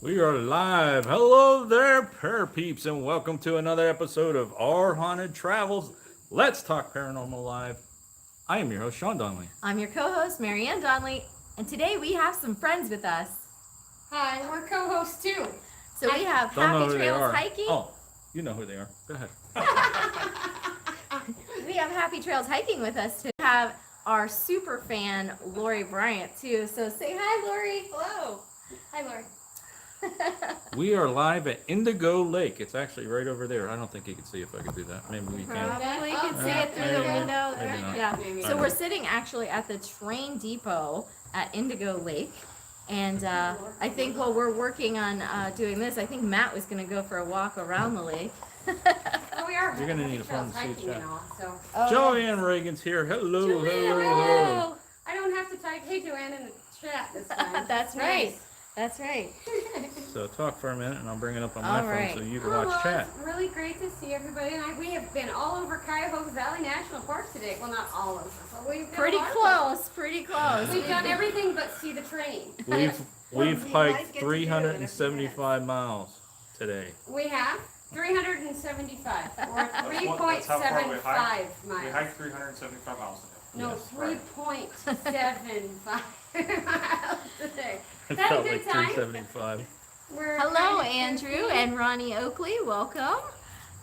We are live. Hello there, Pair Peeps, and welcome to another episode of Our Haunted Travels. Let's talk paranormal live. I am your host, Sean Donnelly. I'm your co-host, Marianne Donnelly, and today we have some friends with us. Hi, we're co-hosts too. So we have Don't know Happy who they Trails are. Hiking. Oh, you know who they are. Go ahead. We have Happy Trails Hiking with us to have our super fan, Lori Bryant, too. So say hi, Lori. Hello. Hi, Lori. We are live at Indigo Lake. It's actually right over there. I don't think you can see if I could do that. Maybe we can. Probably can see Yeah, it through maybe the not. window. Maybe not. Yeah. Maybe So not. we're sitting actually at the train depot at Indigo Lake. And I think while we're working on doing this, I think Matt was going to go for a walk around the lake. Well, we are You're gonna need a phone trails to see hiking chat. and all, so Joanne Reagan's here. Hello, hello, hello. Hello. I don't have to type "Hey Joanne" in the chat this time. That's right. That's right. So talk for a minute, and I'll bring it up on my All phone right. so you can Oh, watch well, chat. it's really great to see everybody. And we have been all over Cuyahoga Valley National Park today. Well, not all of us, but we've been Pretty a lot of close. Pretty close. places. We've done everything but see the train. We've you guys hiked get to do in a few 375 miles today. We have 375 or That's how far we 3.75 hiked. miles. We hiked 375 miles today. No, Yes, right. 3.75 miles today. It Had a felt good like time. 375. We're Hello, kind of Andrew busy. and Ronnie Oakley. Welcome.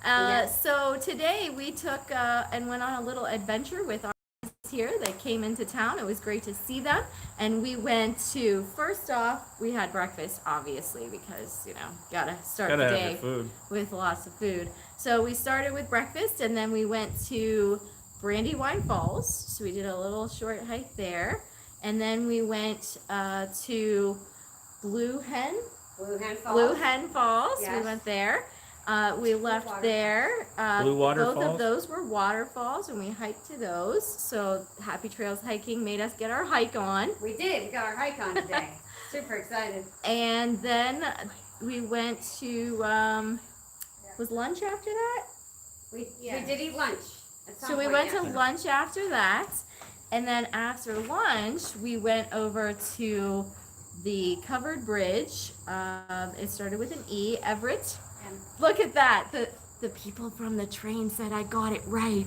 Yes. So today we took and went on a little adventure with our friends here. They came into town. It was great to see them. And we went to, first off, we had breakfast, obviously, because, gotta start Gotta the have day your food. with lots of food. So we started with breakfast, and then we went to Brandywine Falls. So we did a little short hike there. And then we went to Blue Hen Blue Hen Falls. Blue Hen Falls. We Yes. went there. We left waterfalls. there. Blue Both waterfalls? of those were waterfalls, and we hiked to those. So Happy Trails Hiking made us get our hike on. We did. We got our hike on today. Super excited. And then we went to, was lunch after that? We Yeah. did eat lunch. At some So we point, went yeah. to lunch after that. And then after lunch, we went over to the covered bridge. It started with an E, Everett. And- Look at that. The people from the train said I got it right.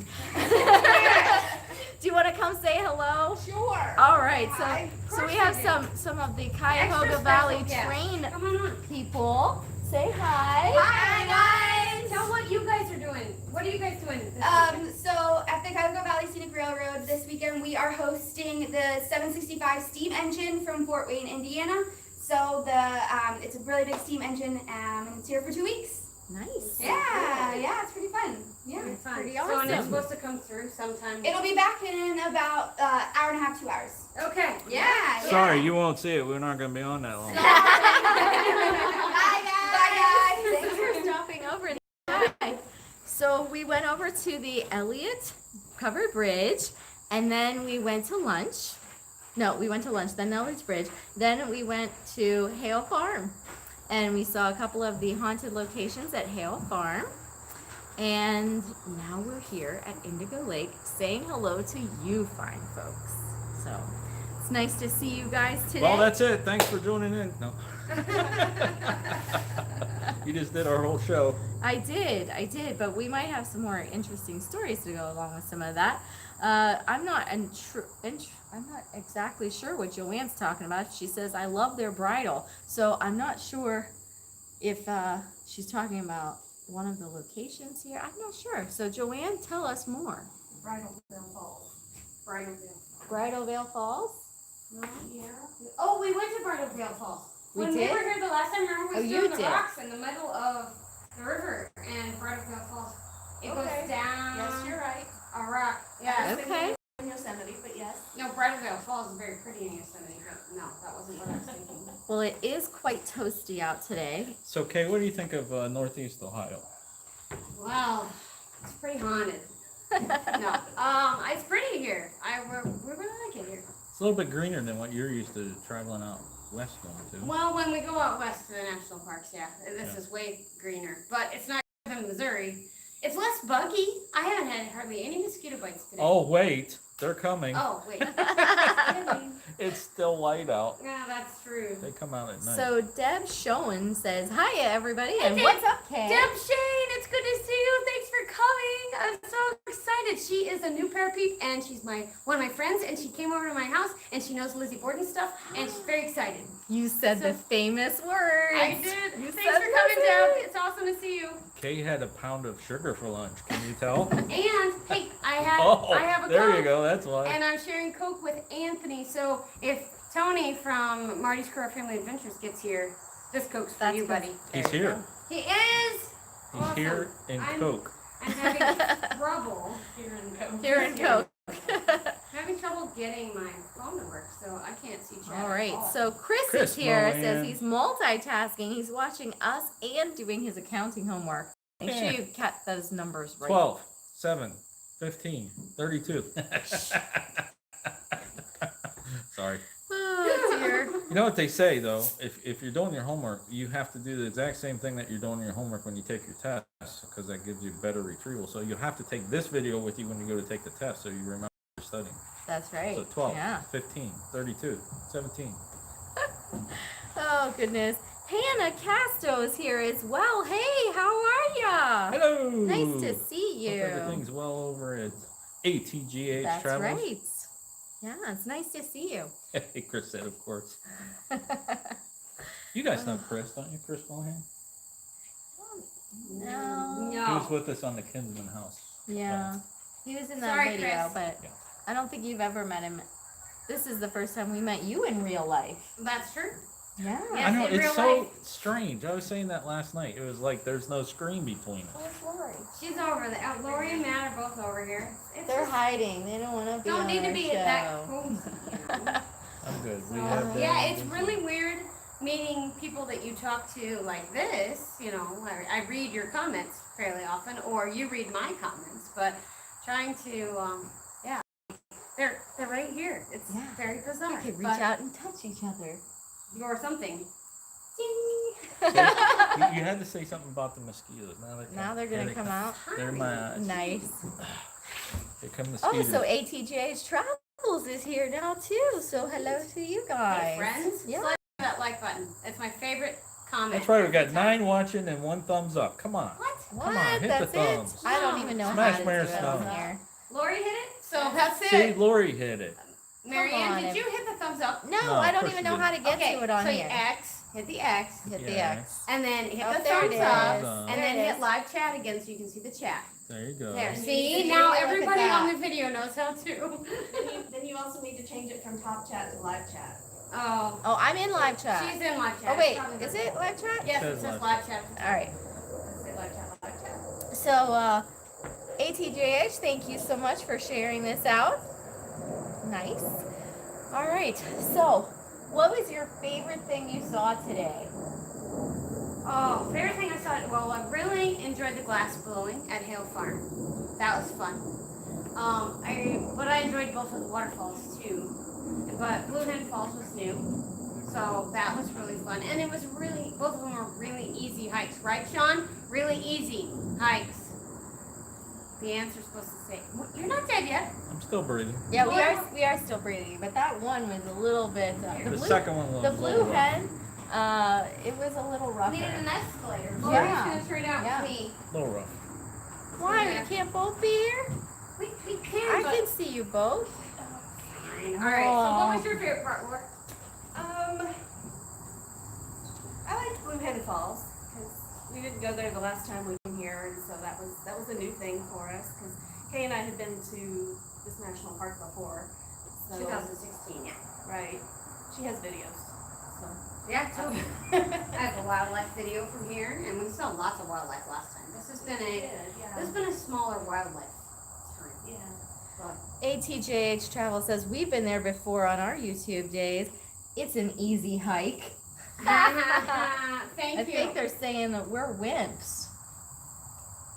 Do you want to come say hello? Sure. All right. Hi. So we have some of the Cuyahoga Extra Valley special guest. train Come on on. people. Say hi. Hi, guys. Tell what you guys are doing. What are you guys doing this weekend? So at the Cuyahoga Valley Scenic Railroad this weekend, we are hosting the 765 steam engine from Fort Wayne, Indiana. So it's a really big steam engine, and it's here for 2 weeks. Nice. Yeah, it's pretty fun. Yeah. Pretty fun. pretty So and it's awesome. supposed to come through sometime. It'll be back in about hour and a half, 2 hours. Okay. Yeah. Sorry, you won't see it. We're not going to be on that long. Bye, guys. Thanks for stopping over. and hi. So we went over to the Elliott Covered Bridge, and then we went to lunch. No, we went to lunch, then Elliott Bridge. Then we went to Hale Farm, and we saw a couple of the haunted locations at Hale Farm. And now we're here at Indigo Lake saying hello to you fine folks. So it's nice to see you guys today. Well, that's it. Thanks for tuning in. No. You just did our whole show. I did, but we might have some more interesting stories to go along with some of that. I'm not exactly sure what Joanne's talking about. She says I love their bridal, so I'm not sure if she's talking about one of the locations here. I'm not sure. So Joanne, tell us more. Bridalveil Falls. Bridalveil. Bridalveil Falls. No, yeah. Oh, we went to Bridalveil Falls. We When did? we were here the last time, remember Oh, we you stood on the did. rocks in the middle of the river and Bridalveil Falls. It Okay. goes down Yes, you're right. a rock. Yeah. Okay. In Yosemite, but yes. No, Bridalveil Falls is very pretty in Yosemite, but no, that wasn't what I was thinking. Well, it is quite toasty out today. So, Kay, what do you think of Northeast Ohio? Well, it's pretty haunted. No, it's pretty here. We really like it here. It's a little bit greener than what you're used to traveling out west going to. Well, when we go out west to the national parks, yeah, this Yeah. is way greener. But it's not than Missouri. It's less buggy. I haven't had hardly any mosquito bites today. Oh, wait. They're coming. Oh, wait. It's still light out. Yeah, that's true. They come out at night. So Deb Schoen says, "Hiya, everybody, and Deb. what's up, Kay?" Deb Shane, it's good to see you. Thanks for coming. I'm so excited. She is a new parapeep, and she's one of my friends, and she came over to my house, and she knows Lizzie Borden stuff, and she's very excited. You said So- the famous words. I did. You Thanks said for coming, Lizzie. Deb. It's awesome to see you. Kay had a pound of sugar for lunch. Can you tell? And hey, I Oh, have a there Coke, you go. That's why. and I'm sharing Coke with Anthony. So if Tony from Marty's Car Family Adventures gets here, this Coke's for That's you, good. buddy. He's There you here. go. He is. He's Awesome. here in I'm- Coke. I'm having trouble here in Coke. Here in Coke. I'm having trouble getting my phone to work, so I can't see chat. All at right, all. so Chris Chris is here. Moran. Says he's multitasking. He's watching us and doing his accounting homework. Make sure Yeah. you cut those numbers right. 12, 7, 15, 32. Sorry. Oh dear. You know what they say though? If you're doing your homework, you have to do the exact same thing that you're doing in your homework when you take your test, because that gives you better retrieval. So you have to take this video with you when you go to take the test, so you remember you're studying. That's right. So 12, Yeah. 15, 32, 17. Oh goodness. Hannah Casto is here as well. Hey, how are ya? Hello. Nice to see Hope you. everything's well over at ATGH That's Travels. right. Yeah, it's nice to see you. Hey, Chris said, of course. You guys know Chris, don't you, Chris Mohan? No. He No. was with us on the Kinsman House. Yeah. He was in that Sorry, video, Chris. but Yeah. I don't think you've ever met him. This is the first time we met you in real life. That's true. Yeah. Yes, I know, in it's real so life. strange. I was saying that last night. It was like there's no screen between us. Where's Lori? She's over there. Lori and Matt are both over here. It's They're just- hiding. They don't want to be Don't on need to our be show. that cozy. You know? I'm good. We So, have yeah, it's really weird meeting people that you talk to like this. You know, I read your comments fairly often, or you read my comments, but trying to, yeah, they're right here. It's Yeah. very bizarre. We could reach but out and touch each other. Or something. So, you had to say something about the mosquitoes. Now they're going to come out. They're my eyes. Nice. Here come Oh, mosquitoes. so ATJ's Travels is here now too. So hello to you guys. Hey, friends, Yeah. slap that like button. It's my favorite comment. That's right. We got every time. 9 watching and 1 thumbs up. Come on. What? What? Come on, hit the That's thumbs. it? I don't even know Smash how to Mary do it Snow. on here. Lori hit it, so that's See, it. Lori hit it. Marianne, on, did you hit the thumbs up? No, No, I of don't course even you know how to get Okay, to it on so here. hit the X, Hit the Yeah. X. and then hit Oh, the there it thumbs up, is. There and then it hit is. live chat again so you can see the chat. There you go. There, And see, you can now look at everybody that. on the video knows how to. Then you also need to change it from top chat to live chat. Oh, Oh, I'm in live chat. she's in live chat. Oh wait, Probably is doesn't- it live chat? Yes, Says it says live live chat. All right. Say live chat, live chat. So, ATJH, thank you so much for sharing this out. Nice. All right. So, what was your favorite thing you saw today? Oh, favorite thing I saw. Well, I really enjoyed the glass blowing at Hale Farm. That was fun. But I enjoyed both of the waterfalls too. But Blue Hen Falls was new, so that was really fun. And it was really, both of them were really easy hikes, right, Sean? Really easy hikes. The answer's supposed to say, "You're not dead yet." I'm still breathing. Yeah, What? we are still breathing, but that one was a little bit. The second one was the a blue little rough. hen, it was a little rougher. Needed an escalator. Yeah. Lori's gonna trade out Yeah. with me. A little rough. Why we can't both be here? We can, I but can see you both. fine. All right. So, what was your favorite part, Laura? I liked Blue Hen Falls because we didn't go there the last time we came here, and so that was a new thing for us. Because Kay and I had been to this national park before, so 2016. Yeah. right. She has videos, so Yeah, totally. I have a wildlife video from here, and we saw lots of wildlife last time. This has been a smaller wildlife time. yeah. ATJH Travel says we've been there before on our YouTube days. It's an easy hike. Thank I you. think they're saying that we're wimps.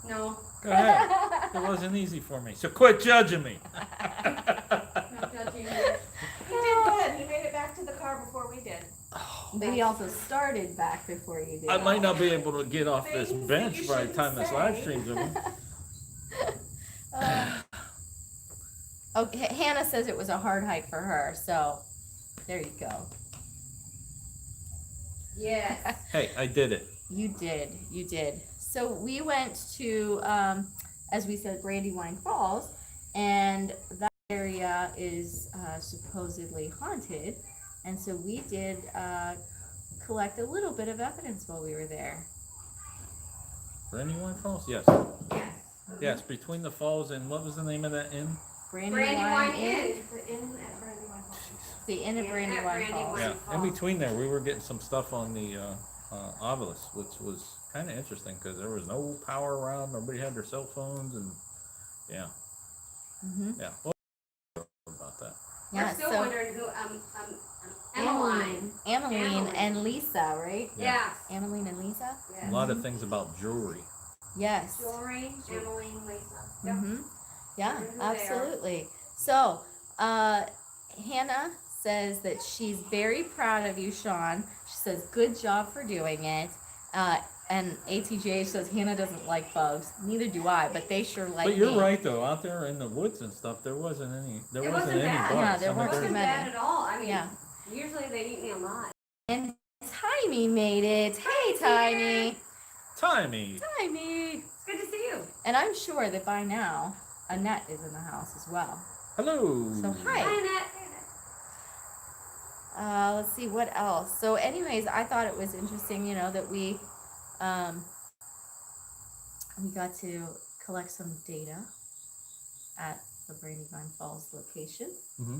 No, Go ahead. It wasn't easy for me. So quit judging me. not judging you. He did good. He made it back to the car before we did. But he also started back before you did. I might not be able to get off this Things that bench you by the time this live shouldn't stream's over. Okay, Hannah says it was a hard hike for her, so There you go. Yes. Hey, I did it. You did. You did. So we went to, as we said, Brandywine Falls, and that area is supposedly haunted. And so we did collect a little bit of evidence while we were there. Brandywine Falls? Yes. Yes. Yes, between the falls and what was the name of that inn? Brandywine Inn. The inn at Brandywine Falls. The Inn of Yeah, at Brandywine Falls. Brandywine. Yeah, in Falls. between there, we were getting some stuff on the obelisk, which was kind of interesting because there was no power around. Nobody had their cell phones, and yeah, Mm-hmm. yeah. Well, about that. Yeah, We're still so wondering who, Emmeline. Emmeline and Lisa, right? Yes. Emmeline and Lisa? Yes. A lot of things about jewelry. Yes. Jewelry, Emmeline, Lisa. Yep. Mm-hmm. Yeah, Wonder who they are. absolutely. So, Hannah says that she's very proud of you, Sean. She says, good job for doing it. And ATJ says Hannah doesn't like bugs. Neither do I, but they sure like But you're me. right though. Out there in the woods and stuff, there wasn't any. There It wasn't wasn't any bad. bugs. Yeah, there I mean, It weren't there- wasn't many. bad at all. I mean, Yeah. usually they eat me alive. And Timey made it. Hey, Timey. Timey. Timey. It's good to see you. And I'm sure that by now, Annette is in the house as well. Hello. So, hi. Hi, Annette. Let's see what else. So, anyways, I thought it was interesting, that we got to collect some data at the Brandywine Falls location. hmm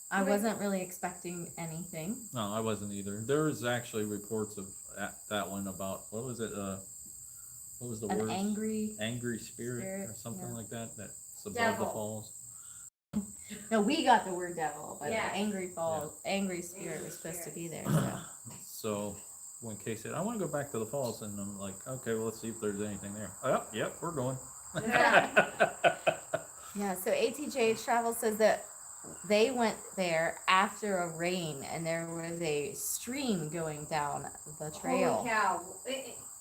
I Okay. wasn't really expecting anything. No, I wasn't either. There was actually reports of that one about what was it? What was the An word? angry. Angry spirit Spirit, or something yeah. like that. That's above Devil. the falls. No, we got the word devil, but Yes. the angry fall, angry spirit Angry was supposed to spirit. be there. So. So when Kay said, "I want to go back to the falls," and I'm like, "Okay, well, let's see if there's anything there." Oh, yep, we're going. Yeah, so ATJ Travel says that they went there after a rain and there was a stream going down the trail. Holy cow.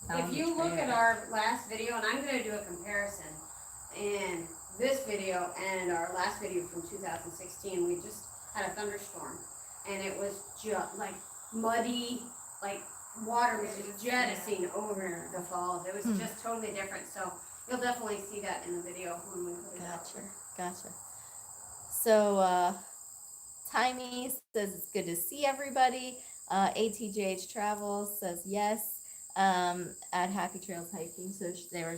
Down If the you look at trail. our last video, and I'm going to do a comparison, in this video and our last video from 2016, we just had a thunderstorm. And it was just like muddy, like water was just jettisoning over the falls. It was Hmm. just totally different. So you'll definitely see that in the video when we put it out. Gotcha. So, Timey says it's good to see everybody. ATJH Travel says yes, at Happy Trails Hiking. So they were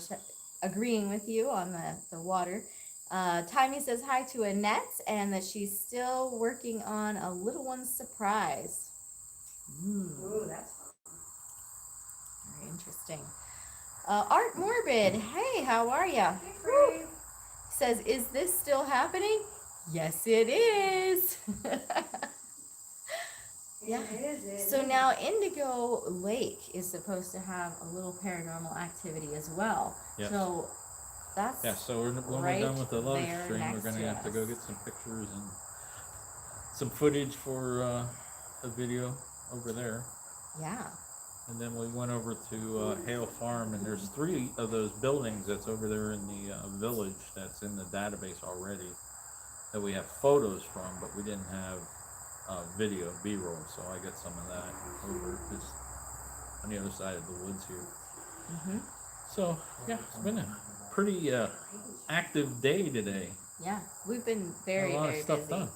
agreeing with you on the water. Timey says hi to Annette and that she's still working on a little one's surprise. Ooh, that's fun. Very interesting. Art Morbid, hey, how are ya? Hey, Fred. Says, is this still happening? Yes, it is. Yeah. It is. So now Indigo Lake is supposed to have a little paranormal activity as well. Yes. So that's Yeah, so when right we're done with the live there stream, we're next gonna to have to go us. get some pictures and some footage for a video over there. yeah. And then we went over to Hale Farm, and there's 3 of those buildings that's over there in the village that's in the database already that we have photos from, but we didn't have video, B-roll, so I got some of that over just on the other side of the woods here. hmm So, yeah, it's been a pretty active day today. Yeah. We've been very, a lot very of stuff busy. done.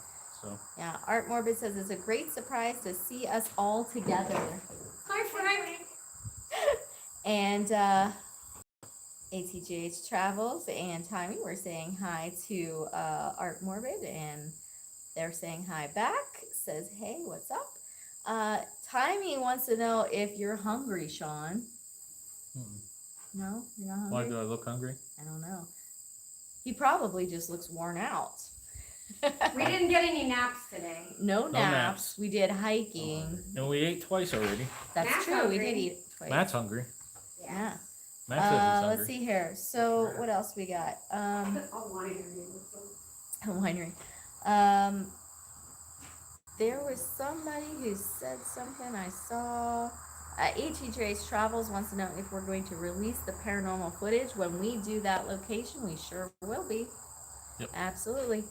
So, Yeah. Art Morbid says it's a great surprise to see us all together. Hi, Frank. And ATJH Travels and Timey were saying hi to Art Morbid, and they're saying hi back. Says, hey, what's up? Timey wants to know if you're hungry, Sean. mm-mm. No, you're not Why hungry? do I look hungry? I don't know. He probably just looks worn out. We didn't get any naps today. No naps. naps. We did hiking. And we ate twice already. That's Matt's true. We did hungry. eat twice. Matt's hungry. Yeah. Matt says he's hungry. Let's see here. So what else we got? Oh, Winery. There was somebody who said something I saw. ATJ's Travels wants to know if we're going to release the paranormal footage. When we do that location, we sure will be. Yep. Absolutely.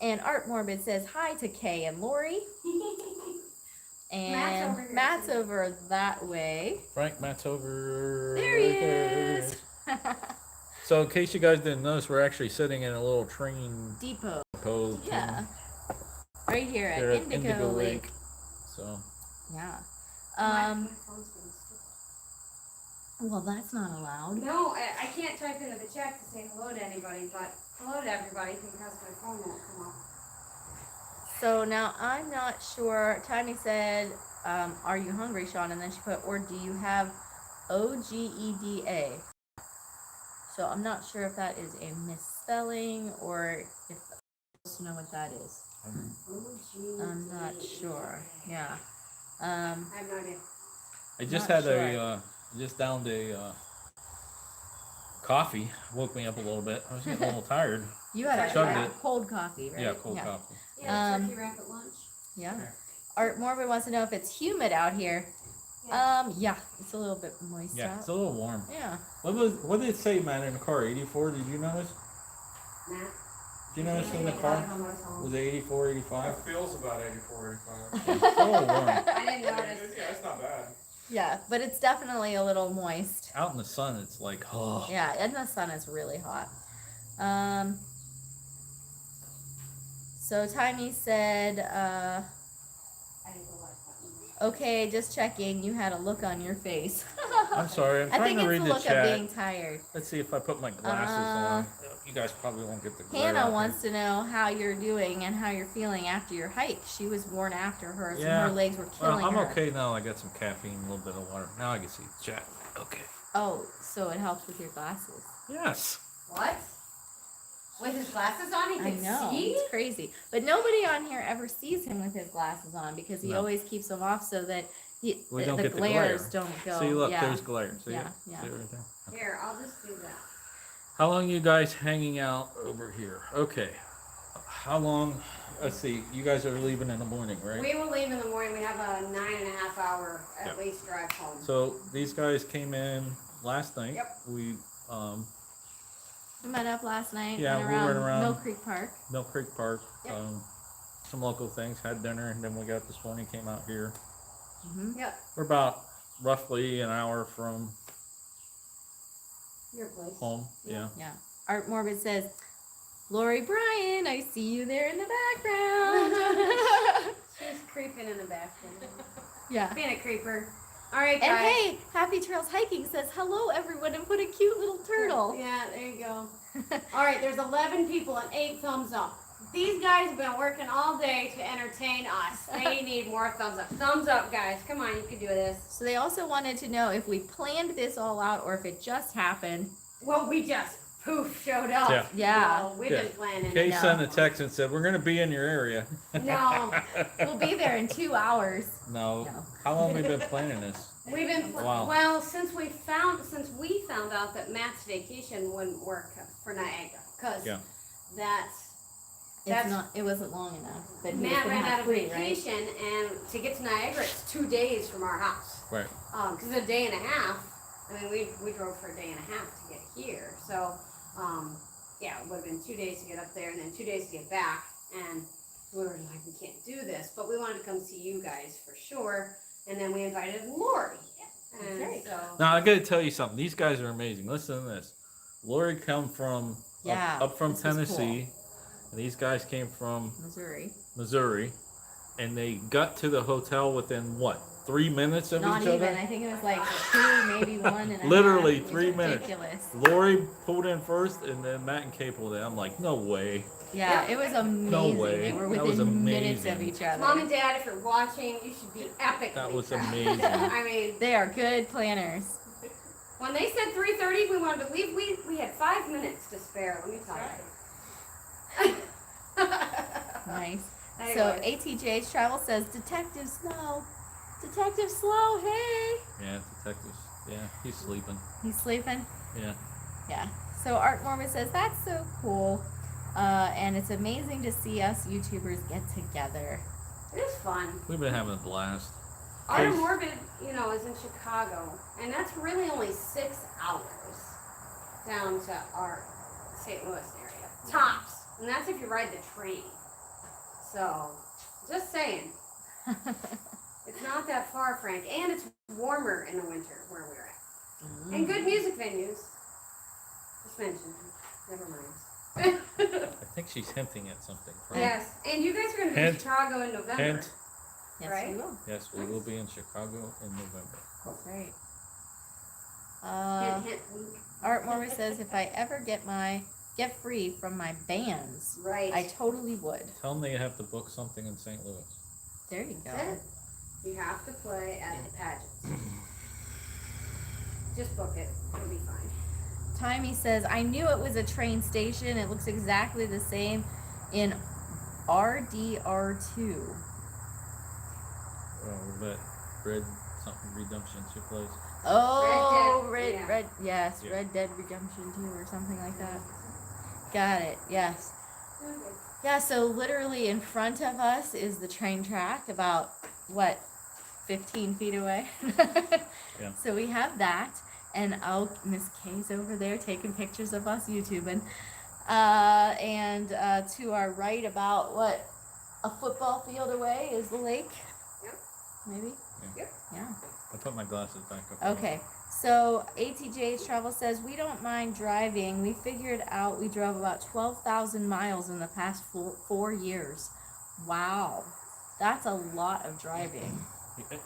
And Art Morbid says hi to Kay and Lori. And over here, Matt's too. over that way. Frank, Matt's over. There he right there. is. So, in case you guys didn't notice, we're actually sitting in a little train Depot. depot. Yeah. Right here at Here at Indigo, Lake. So, Yeah. My phone's being stupid. Well, that's not allowed. No, I can't type into the chat to say hello to anybody, but hello to everybody because my phone won't come up. So now I'm not sure. Tiny said, "Are you hungry, Sean?" And then she put, "Or do you have OGEDA?" So I'm not sure if that is a misspelling or if I'm supposed to know what that is. I'm not sure. Yeah. I have no idea. I just Not had sure. just downed a coffee. Woke me up a little bit. I was getting a little tired. You had Chugged a it. cold coffee, right? Yeah, cold coffee. Yeah, Um, turkey wrap at lunch. Yeah. Art Morbid wants to know if it's humid out here. Yeah, it's a little bit moist Yeah, out. it's a little warm. Yeah. What did it say, man, in the car? 84? Did you notice? Matt. Did you notice in the car? Was it 84, 85? It feels about 84, 85. It's a little warm. I didn't notice. Yeah, it's not bad. Yeah, but it's definitely a little moist. Out in the sun, it's like, oh. Yeah, and the sun is really hot. So Tiny said, I didn't go like that. okay, just checking. You had a look on your face. I'm sorry. I'm I trying think to it's read the the look chat. of being tired. Let's see if I put my glasses on. You guys probably won't get the glare Hannah out wants to know how you're doing and how you're feeling after your hike. She was worn after hers Yeah. and her legs were Well, killing I'm her. okay now. I got some caffeine, a little bit of water. Now I can see the chat. Okay. Oh, so it helps with your glasses. Yes. What? With his glasses on, he I can know, see? it's crazy. But nobody on here ever sees him with his glasses on because he No. always keeps them off so that We the don't get the glares glare. don't go. See, look, yeah. there's glare. See Yeah, it? yeah. See it right there? Here, I'll just do that. How long you guys hanging out over here? Okay. How long? Let's see. You guys are leaving in the morning, right? We will leave in the morning. We have a 9.5 hour at Yeah. least drive home. So these guys came in last night. Yep. We We met up last night. Yeah, went we went around. Mill Creek Park. Mill Creek Park. Yep. Some local things. Had dinner, and then we got this morning. Came out here. Hmm Yep, We're about roughly an hour from your place. home. Yeah. Yeah. Art Morbid says, Lori Bryan, I see you there in the background. She's creeping in the bathroom. yeah. Being a creeper. All right, And guys. hey, Happy Trails Hiking says hello everyone and put a cute little turtle. Yeah, there you go. All right, there's 11 people and 8 thumbs up. These guys have been working all day to entertain us. They need more thumbs up. Thumbs up, guys. Come on, you can do this. So they also wanted to know if we planned this all out or if it just happened. Well, we just poof showed up. Yeah. Yeah. No, we've Yeah. been planning. Kay No. sent a text and said, "We're going to be in your area." No. We'll be there in 2 hours. No. No. How long have we been planning this? We've been Wow. well since we found out that Matt's vacation wouldn't work for Niagara because Yeah. It wasn't long enough. But he was Matt gonna ran have out of free, right? vacation, and to get to Niagara, it's 2 days from our house. Right. Because a day and a half. I mean, we drove for a day and a half to get here. So, yeah, it would have been 2 days to get up there, and then 2 days to get back. And we were like, we can't do this, but we wanted to come see you guys for sure. And then we invited Lori. And Okay. so. Now I got to tell you something. These guys are amazing. Listen to this. Lori come from Yeah, up from this was Tennessee, and these guys came from Missouri. Missouri, and they got to the hotel within what, 3 minutes of Not each even. other. I think it was like 2, maybe 1 and a Literally half. It was 3 minutes. ridiculous. Lori pulled in first, and then Matt and Kay pulled in. I'm like, no way. Yeah, it was amazing. way. They were That was within minutes of amazing. each other. Mom and Dad, if you're watching, you should be epically That was proud. amazing. I mean, They are good planners. when they said 3:30, we wanted to leave. We had 5 minutes to spare. Let me tell you. Nice. Anyways. So ATJH Travel says, Detective Snow. Detective Slow, hey. Yeah, detectives. Yeah, he's sleeping. He's sleeping? Yeah. Yeah. So Art Mormon says, that's so cool. And it's amazing to see us YouTubers get together. It was fun. We've been having a blast. Autumn Case- Morbid, is in Chicago, and that's really only 6 hours down to our St. Louis area. Tops. And that's if you ride the train. So, just saying. It's not that far, Frank, and it's warmer in the winter where we're at. And good music venues. Just mentioned. Never mind. I think she's hinting at something. Right? Yes, and you guys are going to be in Hint. Chicago in November. Hint. Yes, Right? we will. Yes, we will be in Chicago in November. That's right. Hint, hint, wink. Art Morris says if I ever get free from my bands, Right. I totally would. Tell them they have to book something in St. Louis. There you go. That's it. You have to play at the pageant. Just book it. It'll be fine. Timey says, I knew it was a train station. It looks exactly the same in RDR2. That Red something Redemption took place. Oh, Red Dead, Red, yes, Yeah. Red Dead Redemption 2 or something like that. Got it, yes. Okay. Yeah, so literally in front of us is the train track, about, what, 15 feet away? Yeah. So we have that, and Miss Kay's over there taking pictures of us YouTubing. And to our right, about, what, a football field away is the lake? Yep. Maybe? Yep. Yeah. I put my glasses back up. Okay, so ATJH Travel says, we don't mind driving. We figured out we drove about 12,000 miles in the past 4 years. Wow, that's a lot of driving.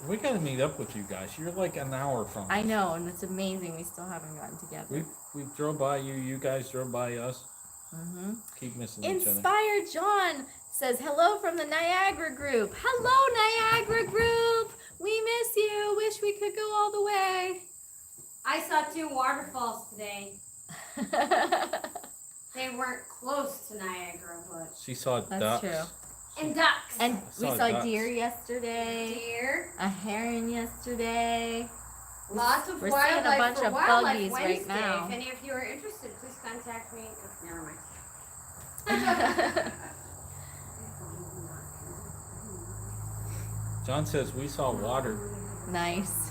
We gotta meet up with you guys. You're like an hour from us. I know, and it's amazing we still haven't gotten together. We drove by you. You guys drove by us. Mm-hmm. Keep missing each other. Inspired John says, hello from the Niagara Group. Hello, Niagara Group. We miss you. Wish we could go all the way. I saw 2 waterfalls today. They weren't close to Niagara, but She saw That's ducks. true. and ducks. And we Saw saw ducks. deer yesterday, Deer. a heron yesterday. Lots of We're seeing a wildlife bunch for of Wildlife buggies right Wednesday. now. If any of you are interested, please contact me. Oh, never mind. John says we saw water. Nice.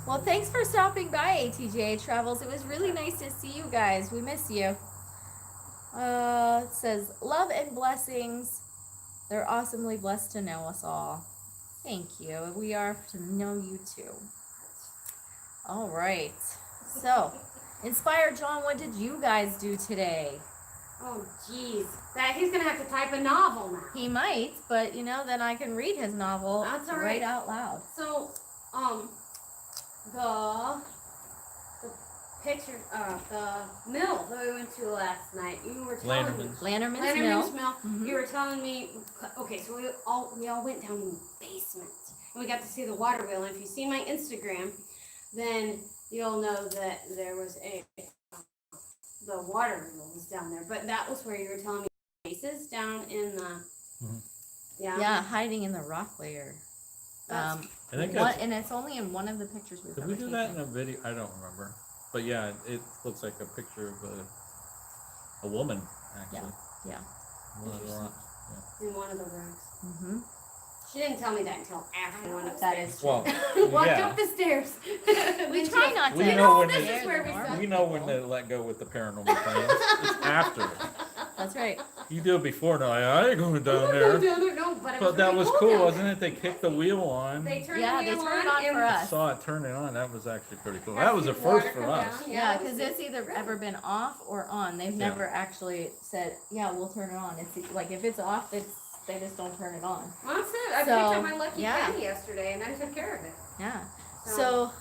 Well, thanks for stopping by, ATJ Travels. It was really nice to see you guys. We miss you. It says, love and blessings. They're awesomely blessed to know us all. Thank you. We are to know you too. All right. So, Inspired John, what did you guys do today? Oh, jeez. That he's gonna have to type a novel now. He might, but then I can read his novel That's all right right. out loud. So, the picture, the mill that we went to last night. You were telling me. Landerman's. Lanterman's Lanterman's Mill. Mill. Mhm. You were telling me. Okay, so we all went down in the basement and we got to see the water wheel. And if you see my Instagram, then you'll know that there was the water wheel was down there. But that was where you were telling me faces down in the. Mhm. Yeah, hiding in the rock layer. That's- I think One, that's, and it's only in one of the pictures we've did ever we do that in taken. a video? I don't remember. But yeah, it looks like a picture of a woman actually. Yeah. One of the rocks. In one of the rooms. Mm-hmm. She didn't tell me that until after we went upstairs. That is true. Well, Walked yeah. up the stairs. We try not to. We know when this they- is where we Normal. saw. We know when to let go with the paranormal things. It's after. That's right. You do it before, and I ain't going down No, there. no, but it was But that really was cool cool, down wasn't there. it? They kicked the wheel on. They turned Yeah, the they wheel turned it on and for us. Saw it turn it on. That was actually pretty cool. had That was a the water first for come us. down. Yeah, that because was it's either really- ever been off or on. They've Yeah. never actually said, yeah, we'll turn it on. It's like if it's off, they just don't turn it on. Well, that's it. I picked So, up my lucky yeah. penny yesterday and I took care of it. Yeah. So- So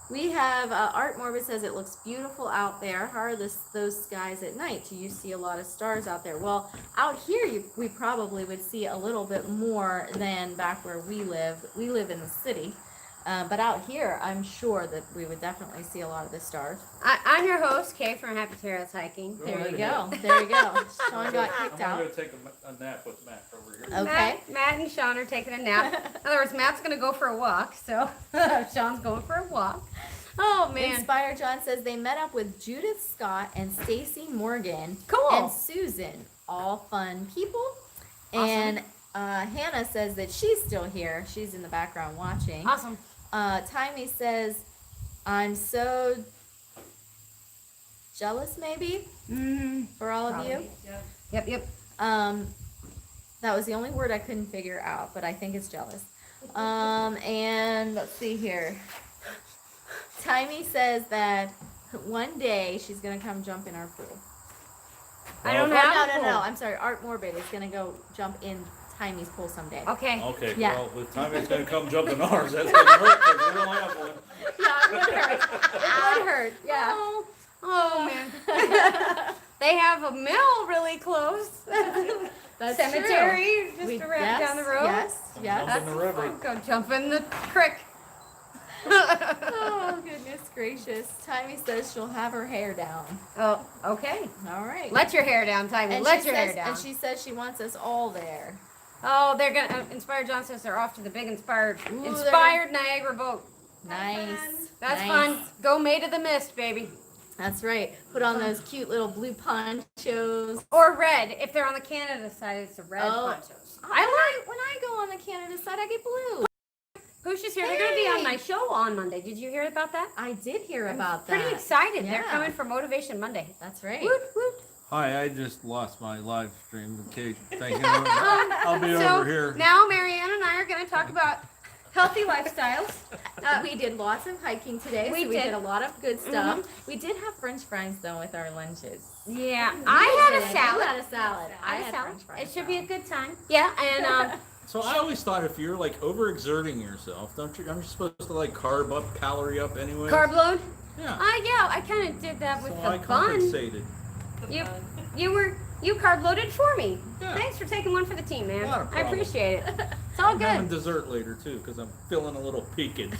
we have Art Morbid says it looks beautiful out there. How are those skies at night? Do you see a lot of stars out there? Well, out here we probably would see a little bit more than back where we live. We live in the city. But out here, I'm sure that we would definitely see a lot of the stars. I'm your host, Kay from Happy Terrace Hiking. There you go. There you go. Sean got kicked I'm out. gonna go take a nap with Matt over here. Okay. Matt and Sean are taking a nap. In other words, Matt's going to go for a walk, so Sean's going for a walk. Oh, man. Inspired John says they met up with Judith Scott and Stacy Morgan Cool. and Susan, all fun people. Awesome. And Hannah says that she's still here. She's in the background watching. Awesome. Timey says, I'm so jealous, maybe, for all of you. Yep. That was the only word I couldn't figure out, but I think it's jealous. And let's see here. Timey says that one day she's gonna come jump in our pool. I don't Oh, have a no. pool. I'm sorry. Art Morbid is gonna go jump in Timey's pool someday. Okay. Okay, Yeah. well, the time it's gonna come jump in ours, that's gonna hurt, 'cause we don't have one. Yeah, it would hurt. It would hurt. Yeah. Oh man. They have a mill really close. That's Cemetery true. just We- around yes, down the road. Yes. Jump Yes. in the river. Go jump in the creek. Oh goodness gracious. Timey says she'll have her hair down. Oh, okay. All right. Let your hair down, Timey. and Let she your says, hair down. And she says she wants us all there. Oh, they're gonna. Inspire John says they're off to the big inspired Ooh, they're inspired Niagara boat. Nice. That's Nice. fun. Go Maid of the Mist, baby. That's right. Put on those cute little blue ponchos. Or red. If they're on the Canada side, it's the red Oh. ponchos. When I go on the Canada side, I get blue. Poosh is here. They're gonna be on Hey. my show on Monday. Did you hear about that? I did hear about that. Pretty excited. They're Yeah. coming for Motivation Monday. That's right. Woot woot. Hi, I just lost my live stream. In case, thank you. I'll be So over here. now Marianne and I are gonna talk about healthy lifestyles. We did lots of hiking today. We so we did. did a lot of good stuff. We did have French fries though with our lunches. Yeah, You I had a did. You salad. had a salad. I had a had salad. French fries. It should be a good time. Yeah, and So I always thought if you're like overexerting yourself, aren't you supposed to like carb up, calorie up anyway? carb load. Yeah. Yeah, I kind of did that with So the I bun. compensated. You carb loaded for me. Yeah. Thanks for taking one for the team, man. Not a I problem. appreciate it. It's all I'm having good. dessert later too, because I'm feeling a little peaked.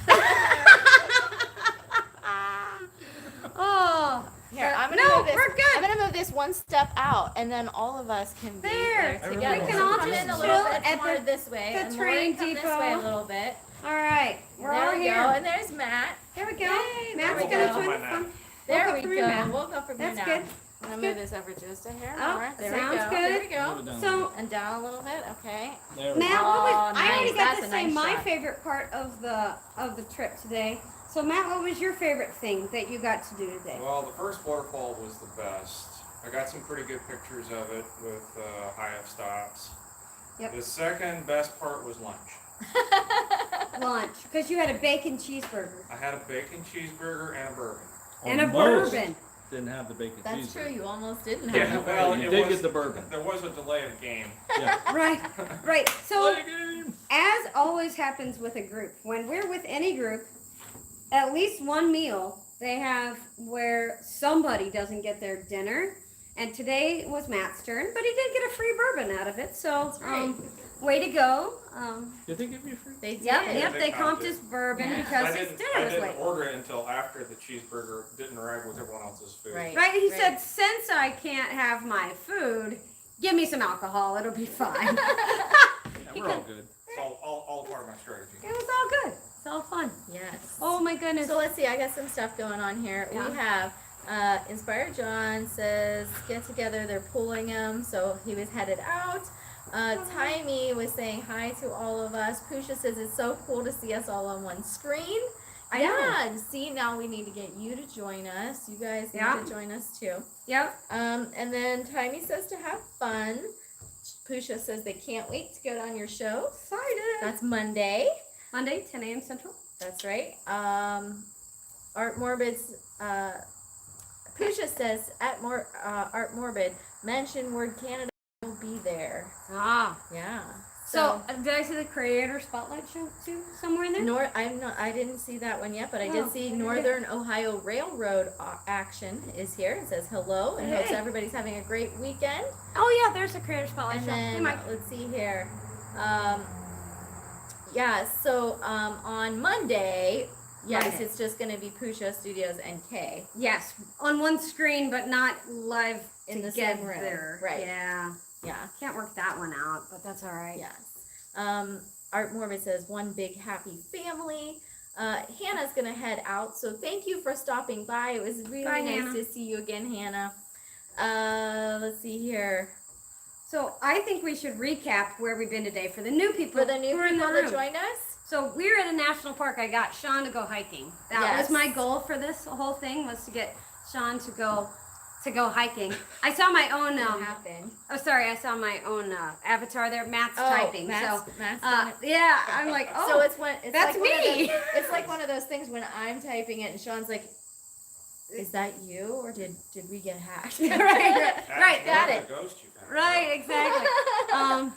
Oh, Here, I'm gonna no, move this. we're good. I'm gonna move this one step out, and then all of us can be There. there We together. can So all come just in a chill little bit at more the- this way, the and train Lauren, come this depot. way a little bit. all right. We're there all we here. go, and there's Matt. There we go. Yay, there Matt's we gonna go. join the Come on fun. There We'll we go go. from here, Matt. We'll go from That's here good. now. I'm gonna move this over just a hair Oh, more. There sounds we go. good. There we Move go. it down. So And down a little bit. Okay. There we Matt, go. what was, Oh, I already nice. got That's to a say nice my shot. favorite part of the trip today. So Matt, what was your favorite thing that you got to do today? Well, the first waterfall was the best. I got some pretty good pictures of it with high F stops. Yep. The second best part was lunch. Lunch, because you had a bacon cheeseburger I had a bacon cheeseburger and a bourbon. and a Almost bourbon. Didn't have the bacon That's cheeseburger. true. You almost didn't have Yeah, it. well, you it did was- get the bourbon. There was a delay of game. Yeah. Right, right. So Play a game. as always happens with a group, when we're with any group, at least one meal they have where somebody doesn't get their dinner. And today was Matt's turn, but he did get a free bourbon out of it. So, right. way to go. Did they give you a free? They did. Yep, They they comped comped it. his bourbon Yeah. because I his didn't, dinner I was didn't late. order it until after the cheeseburger didn't arrive with everyone else's food. Right. Right? He Right. said, since I can't have my food, give me some alcohol. It'll be fine. Yeah, we're all good. It's all part of my strategy. It was all good. It's all fun. Yes. Oh my goodness. So let's see. I got some stuff going on here. Yeah. We have Inspired John says get together. They're pulling him, so he was headed out. Timey was saying hi to all of us. Pusha says it's so cool to see us all on one screen. I know. Yeah. And see, now we need to get you to join us. You guys need Yeah. to join us too. Yep. And then Timey says to have fun. Pusha says they can't wait to go on your show. Excited. That's Monday. Monday, 10 a.m. Central. That's right. Art Morbid's Pusha says at Art Morbid mention word Canada will be there. Ah. Yeah. So, did I see the creator spotlight show too somewhere in there? I didn't see that one yet, but I Oh, did see okay. Northern Ohio Railroad action is here. It says hello and hopes Hey. everybody's having a great weekend. Oh yeah, there's a creator spotlight And show. Hey, then Mike. let's see here. So on Monday, yes, Monday. it's just going to be Pusha Studios and Kay. Yes, on one screen, but not live In the together. same room, right. Yeah. Yeah. Can't work that one out, but that's all right. Yes. Art Morbid says one big happy family. Hannah's gonna head out, so thank you for stopping by. It was really Bye, nice Hannah. to see you again, Hannah. Let's see here. So I think we should recap where we've been today for the new people. For the new who are in people the that room. joined us, So we were at a national park. I got Sean to go hiking. That Yes. was my goal for this whole thing, was to get Sean to go to go hiking. I saw my own. What happened? Oh, sorry, I saw my own avatar there. Matt's Oh, typing. Matt's So, done it. yeah, I'm like, oh, So it's when it's that's like one of me. those- it's like one of those things when I'm typing it and Sean's like, "Is that you or did we get hacked?" right, got the it. Ghost you found. right, exactly.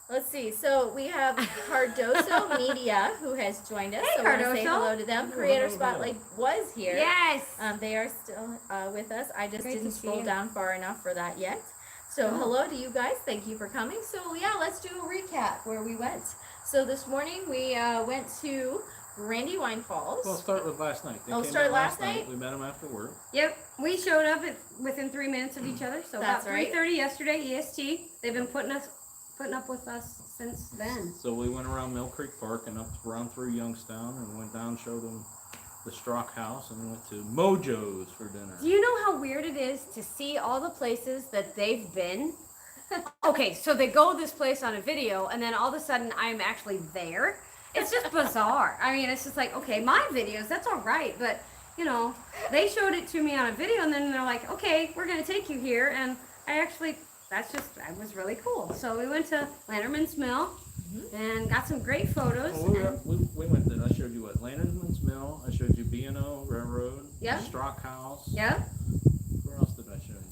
Let's see. So we have Cardoso Media who has joined us. Hey, so I want to say Cardoso. hello to them. Creator Spotlight was here. Yes. They are still with us. I just Great to didn't see scroll you. down far enough for that yet. So Oh. hello to you guys. Thank you for coming. So yeah, let's do a recap where we went. So this morning we went to Brandywine Falls. Well, start with last night. They Oh, came start in last night? We met them after work. Yep, we showed up within 3 minutes of each other. So That's about right. 3:30 yesterday EST. They've been putting up with us since then. So we went around Mill Creek Park and up around through Youngstown and went down, showed them the Strock House, and went to Mojo's for dinner. Do you know how weird it is to see all the places that they've been? Okay, so they go this place on a video, and then all of a sudden I'm actually there. It's just bizarre. I mean, it's just like, okay, my videos, that's all right, but you know, they showed it to me on a video, and then they're like, okay, we're gonna take you here, and that was really cool. So we went to Lanterman's Mill and got some great photos. Well, and- we went there. I showed you what? Lanterman's Mill. I showed you B&O Railroad. Yeah. Strock House. yeah, Where else did I show you?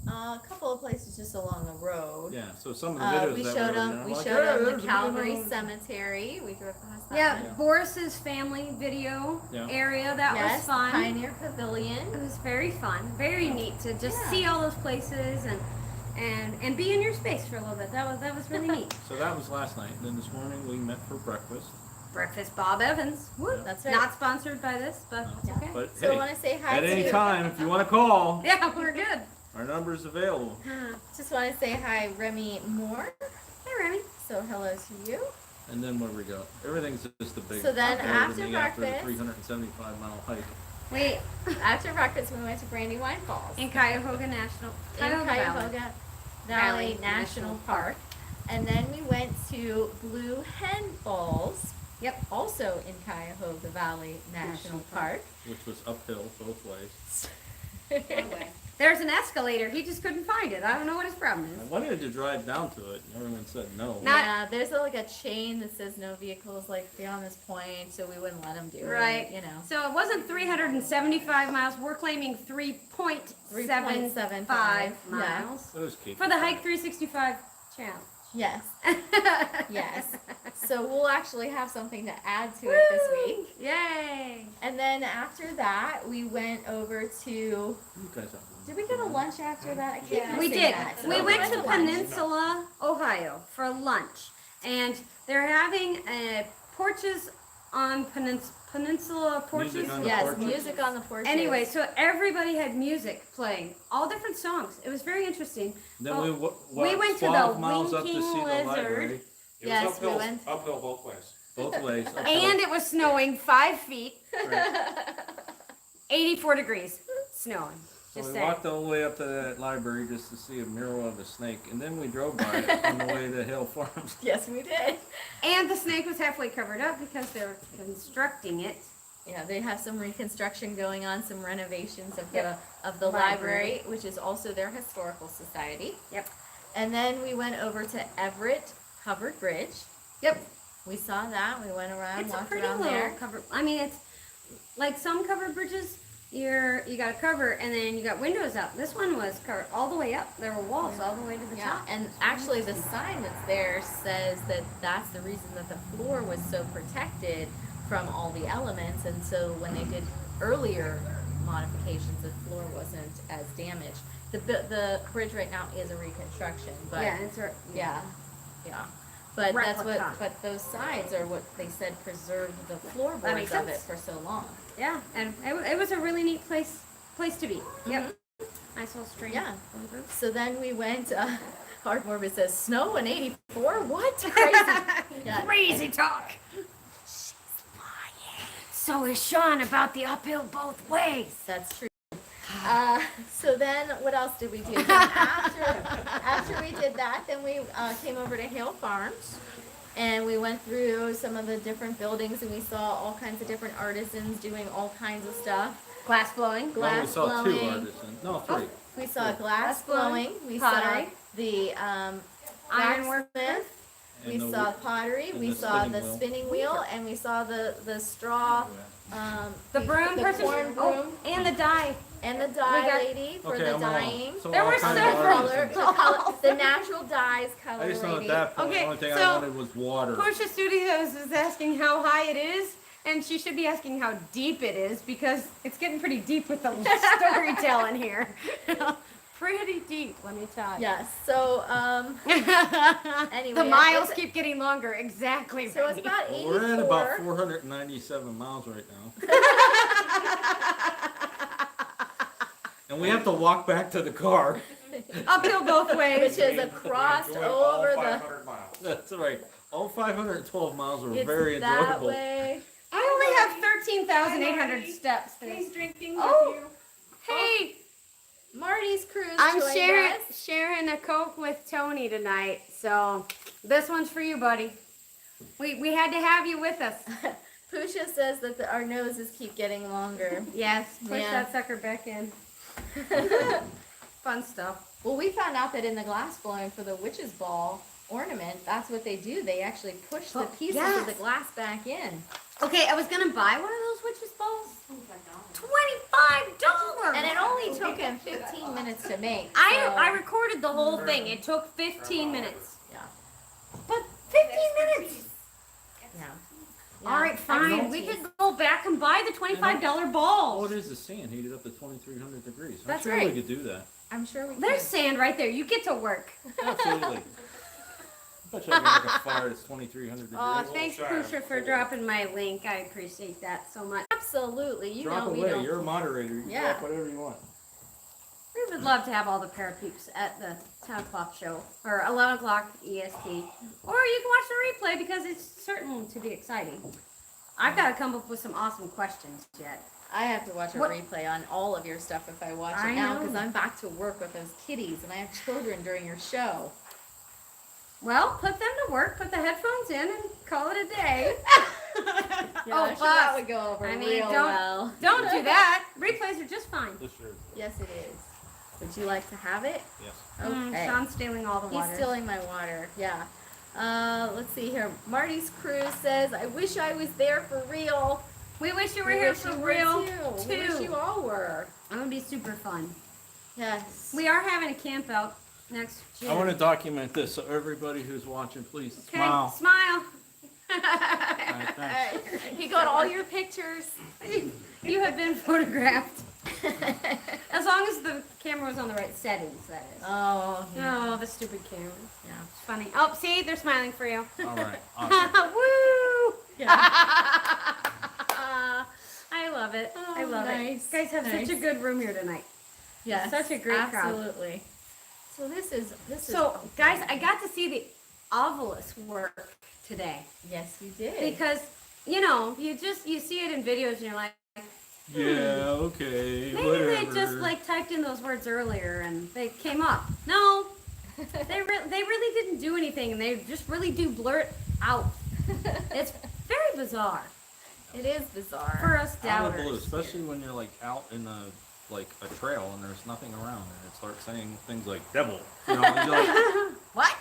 A couple of places just along the road. Yeah. So some of the videos We that showed were them. there, We like, showed "Hey, them there's the a Calvary B&O." Cemetery. We drove past that. yeah, Yeah. Boris's family video Yeah. area. That Yes, was fun. Pioneer Pavilion. It was very fun, very neat to just Yeah. see all those places and be in your space for a little bit. That was really neat. So that was last night. Then this morning we met for breakfast. Breakfast Bob Evans. Woo. That's right. Not sponsored by this, but it's Yeah. okay. But So I hey, want to say hi at any to. time, if you want to call, Yeah, we're good. our number's available. Just want to say hi, Remy Moore. Hey, Remy. So hello to you. And then where we go? Everything's just a big. So then uphill to after me after the breakfast- 375-mile hike. Wait, After breakfast, we went to Brandywine Falls in Cuyahoga National. in Cuyahoga Valley. Cuyahoga Valley National Park, and then we went to Blue Hen Falls. Yep. Also in Cuyahoga Valley National National Park. Which was uphill both ways. There's an escalator. He just couldn't find it. I don't know what his problem I is. wanted to drive down to it, and everyone said no. Not- Yeah, there's like a chain that says no vehicles like beyond this point, so we wouldn't let them do Right. it. You know. So it wasn't 375 miles. We're claiming 3.75 miles It was Keith. for the hike 365 challenge. Yes. Yes. So we'll actually have something to add to it this week. Yay! And then after that, we went over to. You guys have Did we go to lunch after that? I keep We missing did. that. So We went to lunch. Peninsula, Ohio for lunch. And they're having porches on Peninsula porches. Music on the Yes, porches. music on the porches. Anyway, so everybody had music playing, all different songs. It was very interesting. Then Well, we we went to the 12 miles up to see Winking the Lizard. library. It Yes, was we uphill, went- uphill both ways. Both ways. uphill. And it was snowing 5 feet, Right. 84 degrees, snowing. So Just we saying. walked all the way up to that library just to see a mural of a snake, and then we drove by it on the way to Hill Farms. Yes, we did. And the snake was halfway covered up because they're constructing it. Yeah, they have some reconstruction going on, some renovations of the Yep. library, Library. which is also their historical society. Yep. And then we went over to Everett Covered Bridge. Yep. We saw that. We went around, It's a walked pretty around little there. covered. I mean, it's like some covered bridges. You got a cover and then you got windows up. This one was covered all the way up. There were walls all the way to the Yeah, top. and actually the sign that's there says that that's the reason that the floor was so protected from all the elements, and so when they did earlier modifications, the floor wasn't as damaged. The bridge right now is a reconstruction, but yeah, it's yeah. But that's Replica. what. But those sides are what they said preserved the floorboards makes of it sense. for so long. Yeah, and it was a really neat place to be. Yep. Nice little stream. Yeah. Going through. So then we went. Hard Morbid says snow in '84. What crazy? Yeah. Crazy talk. So is Sean about the uphill both ways. That's true. So then, what else did we do? Then after we did that, then we came over to Hale Farms, And we went through some of the different buildings, and we saw all kinds of different artisans doing all kinds of stuff. Glass blowing. Well, we Glass saw two blowing. artisans. No, three. We saw glass blowing, blowing. We pottery, saw the ironwork. blacksmith. And We the saw wo- pottery. and We the saw spinning the wheel. spinning wheel, and we saw the straw. The broom the person. corn broom, Oh, and the dye. and the dye we got- lady for Okay, the I'm all. dyeing. So There all were kinds of several. artisans. The natural dyes color I just know at lady. that point, Okay, the only thing I so- wanted was water. Portia Studios is asking how high it is, and she should be asking how deep it is because it's getting pretty deep with the storytelling here. Pretty deep, let me tell you. Yes. So anyway, the miles it's- keep getting longer. Exactly. so it's right. about Well, 84. we're at about 497 miles right now. And we have to walk back to the car. Uphill both ways. Which is across Enjoy all over the. 500 miles. That's right. All 512 miles were It's very that enjoyable. way. I only have 13,800 steps. He's drinking Oh. with you. Hey, Marty's cruise. I'm joined sharing us. sharing a Coke with Tony tonight, so this one's for you, buddy. We had to have you with us. Pusha says that our noses keep getting longer. Yes, push Yeah. that sucker back in. Fun stuff. Well, we found out that in the glass blowing for the witch's ball ornament, that's what they do. They actually push the Oh, pieces yes. of the glass back in. Okay, I was gonna buy one of those witches balls. $25. And it only took him 15 minutes to make. I so- recorded the whole thing. It took 15 minutes. Yeah. But 15 minutes. Yeah. All right, fine. We could go back and buy the $25 balls. Oh, it is the sand heated up to 2,300 degrees. I'm That's sure right. we could do that. I'm sure we There's can. sand right there. You get to work. Absolutely. I bet you I can make a fire that's 2,300 degrees. Aw, little thanks, shy Pusha, of for cold. dropping my link. I appreciate that so much. Absolutely. You Drop know we away. don't. You're a moderator. You Yeah. drop whatever you want. We would love to have all the parapeeps at the 10 o'clock show or 11 o'clock EST. Or you can watch the replay because it's certain to be exciting. I've got to come up with some awesome questions yet. I have to watch a What- replay on all of your stuff if I watch I it now know. because I'm back to work with those kitties and I have children during your show. Well, put them to work, put the headphones in, and call it a day. Yeah, Oh, I'm sure that plus, would go over I mean, real well. Don't do that. Replays are just fine. This year. Yes, it is. Would you like to have it? Yes. Okay. Sean's stealing all the water. He's stealing my water. Yeah. Let's see here. Marty's Cruise says, "I wish I was there for real." We wish you were We here wish for you were real, too. We wish too. you all were. That would be super fun. Yes. We are having a camp out next June. I want to document this so everybody who's watching, please Okay, smile. smile. All right, thanks. He got all your pictures. You have been photographed. As long as the camera was on the right settings, that is. Oh, yeah. Oh, the stupid camera. Yeah. It's funny. Oh, see, they're smiling for you. All right. Awesome. Woo! Yeah. I love it. I Oh, love nice, it. You guys have nice. such a good room here tonight. Yes. Such a great crowd. Absolutely. So this is So, guys, I got to see the obelisk work today yes, you did. because you know you see it in videos and you're like, Yeah. Okay. maybe whatever. they just like typed in those words earlier and they came up. No, they really didn't do anything and they just really do blur it out. It's very bizarre It is bizarre. for us Out of the blue, doubters. especially when you're like out in a trail and there's nothing around and it starts saying things like devil. You know, and you're like, What?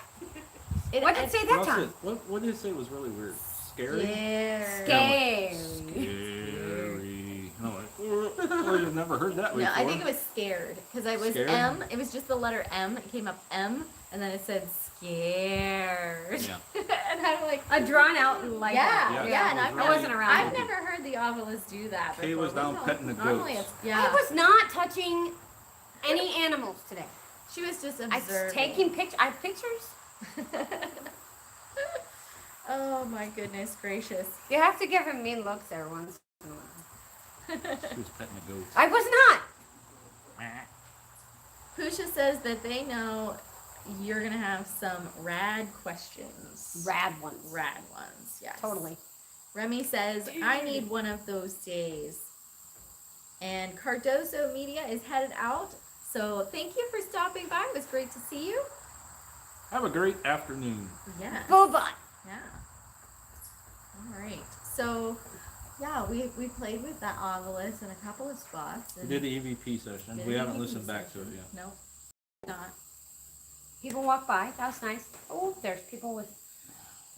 What did it say that what, time? else what did it say was really weird? Scary. Scary. Scary. Scary. No, well, you've never heard that before. No, I think it was scared because I was Scared? M. It was just the letter M. It came up M, and then it said scared. Yeah. And I'm like, A drawn out like yeah, that. yeah. Yeah, And it I've was I never, wasn't around. I've never heard the obelisk do that. Kay before. was down petting the Normally goats. it's yeah. I was not touching any animals today. She was just I observing. was taking pictures. I have pictures. Oh my goodness gracious. You have to give him mean looks there once in a while. She was petting the goats. I was not. Pusha says that they know you're gonna have some rad questions. Rad ones. Rad ones, yes. Totally. Remy says, I need one of those days. And Cardoso Media is headed out. So thank you for stopping by. It was great to see you. Have a great afternoon. Yeah. Bye-bye. Yeah. All right. So, yeah, we played with that obelisk in a couple of spots. We And did the EVP session. did We an haven't EVP listened back to it session. yet. Nope. Not. People walk by. That was nice. Oh, there's people with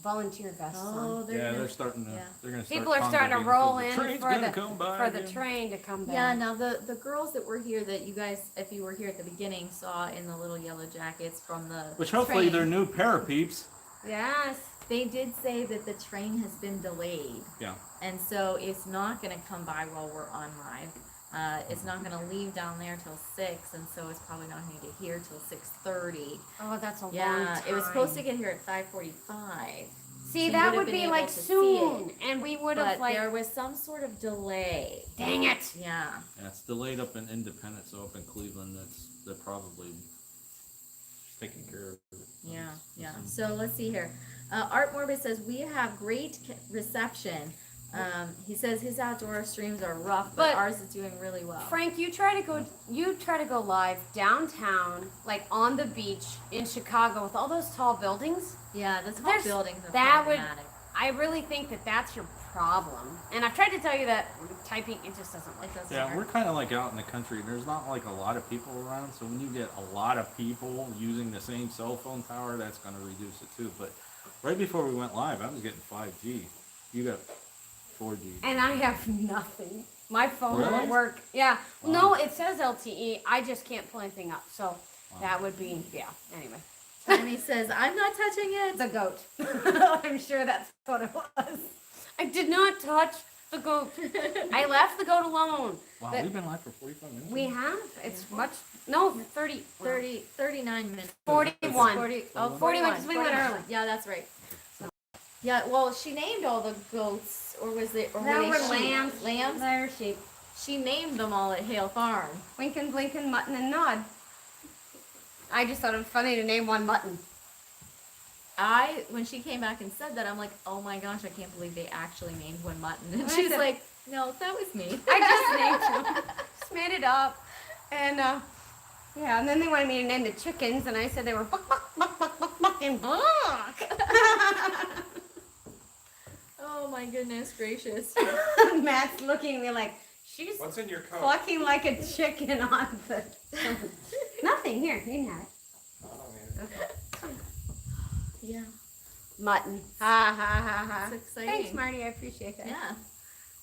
volunteer vests Oh, on. they're Yeah, gonna- they're starting to. yeah. They're gonna start. People are starting to congregating roll 'cause the in train's for gonna the come by for the again. train to come Yeah, back. now the girls that were here that you guys, if you were here at the beginning, saw in the little yellow jackets from the Which hopefully train, they're new parapeeps. Yes. they did say that the train has been delayed. Yeah. And so it's not gonna come by while we're on live. It's not gonna leave down there till 6, and so it's probably not gonna get here till 6:30. Oh, that's a long Yeah, time. it was supposed to get here at 5:45. See, you that would've would been be able like to see soon, and we would But have like. there was some sort of delay. Dang it! Yeah. Yeah, it's delayed up in Independence, so up in Cleveland, they're probably taking care of it. Yeah, yeah. So let's see here. Art Morbid says we have great reception. He says his outdoor streams are rough, but But- ours is doing really well. Frank, you try to go live downtown, like on the beach in Chicago with all those tall buildings. Yeah, the tall There's- buildings are that would- problematic. I really think that that's your problem. And I've tried to tell you that typing, it just doesn't work. It doesn't Yeah, work. we're kind of like out in the country. There's not like a lot of people around, so when you get a lot of people using the same cell phone tower, that's going to reduce it too. But right before we went live, I was getting 5G. You got 4G. And I have nothing. My phone Really? won't work. Yeah. Wow. No, it says LTE. I just can't pull anything up. So Wow. that would be, yeah. Anyway. Tammy says I'm not touching it. The goat. I'm sure that's what it was. I did not touch the goat. I left the goat alone. Wow, But- we've been live for 45 minutes. We have. It's much. No, 30. 39 minutes. 41. 41, 41, 'cause we went 41. early. Yeah, that's right. Yeah, well, she named all the goats, or was it? Or There they were sheep? lambs. Lambs. There, sheep. She named them all at Hale Farm. Winkin', blinkin', mutton, and nod. I just thought it was funny to name one mutton. When she came back and said that, I'm like, oh my gosh, I can't believe they actually named one mutton. And I she's said- like, no, that was me. I just named them. Just made it up. And, yeah, and then they wanted me to name the chickens, and I said they were buck, buck, buck, buck, buck, buck, and buck. Oh my goodness gracious. Matt's looking at me like, she's What's in your coat? clucking like a chicken on the... Nothing. Here, you can have it. I don't need it. Yeah, Mutton. Ha, ha, ha, ha. it's exciting. Thanks, Marty. I appreciate that. Yeah,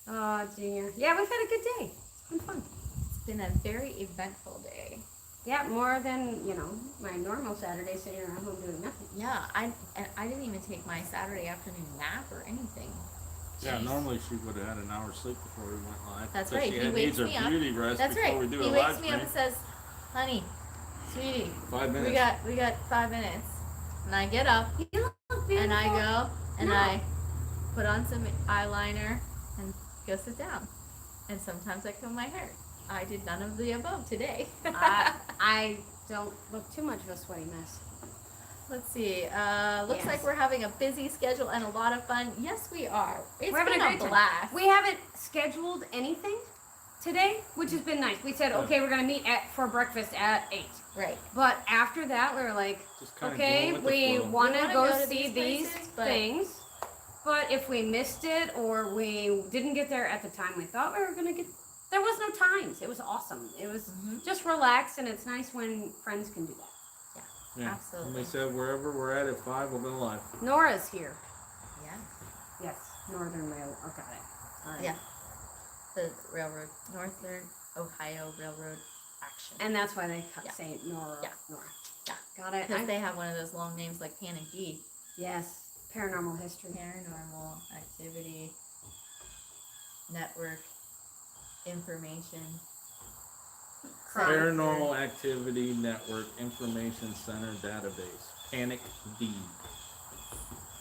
Oh, Junior. Yeah, we've had a good day. It's been fun. it's been a very eventful day. Yeah, more than, my normal Saturday sitting around home doing nothing. Yeah, I didn't even take my Saturday afternoon nap or anything. Yeah, Jeez. normally she would have had an hour's sleep before we went live. That's but right, She he had wakes needs her me up. beauty rest That's before right. we do He a wakes live me stream. up and says, "Honey, sweetie, 5 minutes. we got 5 minutes." And I get up You look beautiful. and I go and No. I put on some eyeliner and go sit down. And sometimes I comb my hair. I did none of the above today. I don't look too much of a sweaty mess. Let's see. Looks Yes. like we're having a busy schedule and a lot of fun. Yes, we are. It's We're having been a a great time. blast. We haven't scheduled anything today, which has been nice. We said, okay, we're going to meet for breakfast at 8. Right. But after that, we were like, Just kinda okay, going with the we flow. want We to wanna go go to see these these places, but- things. But if we missed it or we didn't get there at the time we thought we were going to get, there was no times. It was awesome. It was Mhm. just relaxed, and it's nice when friends can do that. Yeah. Absolutely. And they said wherever we're at 5, we'll go live. Nora's here. Yeah. Yes, Northern Rail. Oh, got it. All right. Yeah. The railroad, Northern Ohio Railroad Action. And that's why they Yeah. say Nora. Yeah. Nora. Yeah. Got it. Because they have one of those long names like Panic D. Yes. Paranormal history. Paranormal Activity Network Information. Paranormal Activity Network Information Center Database. Panic D.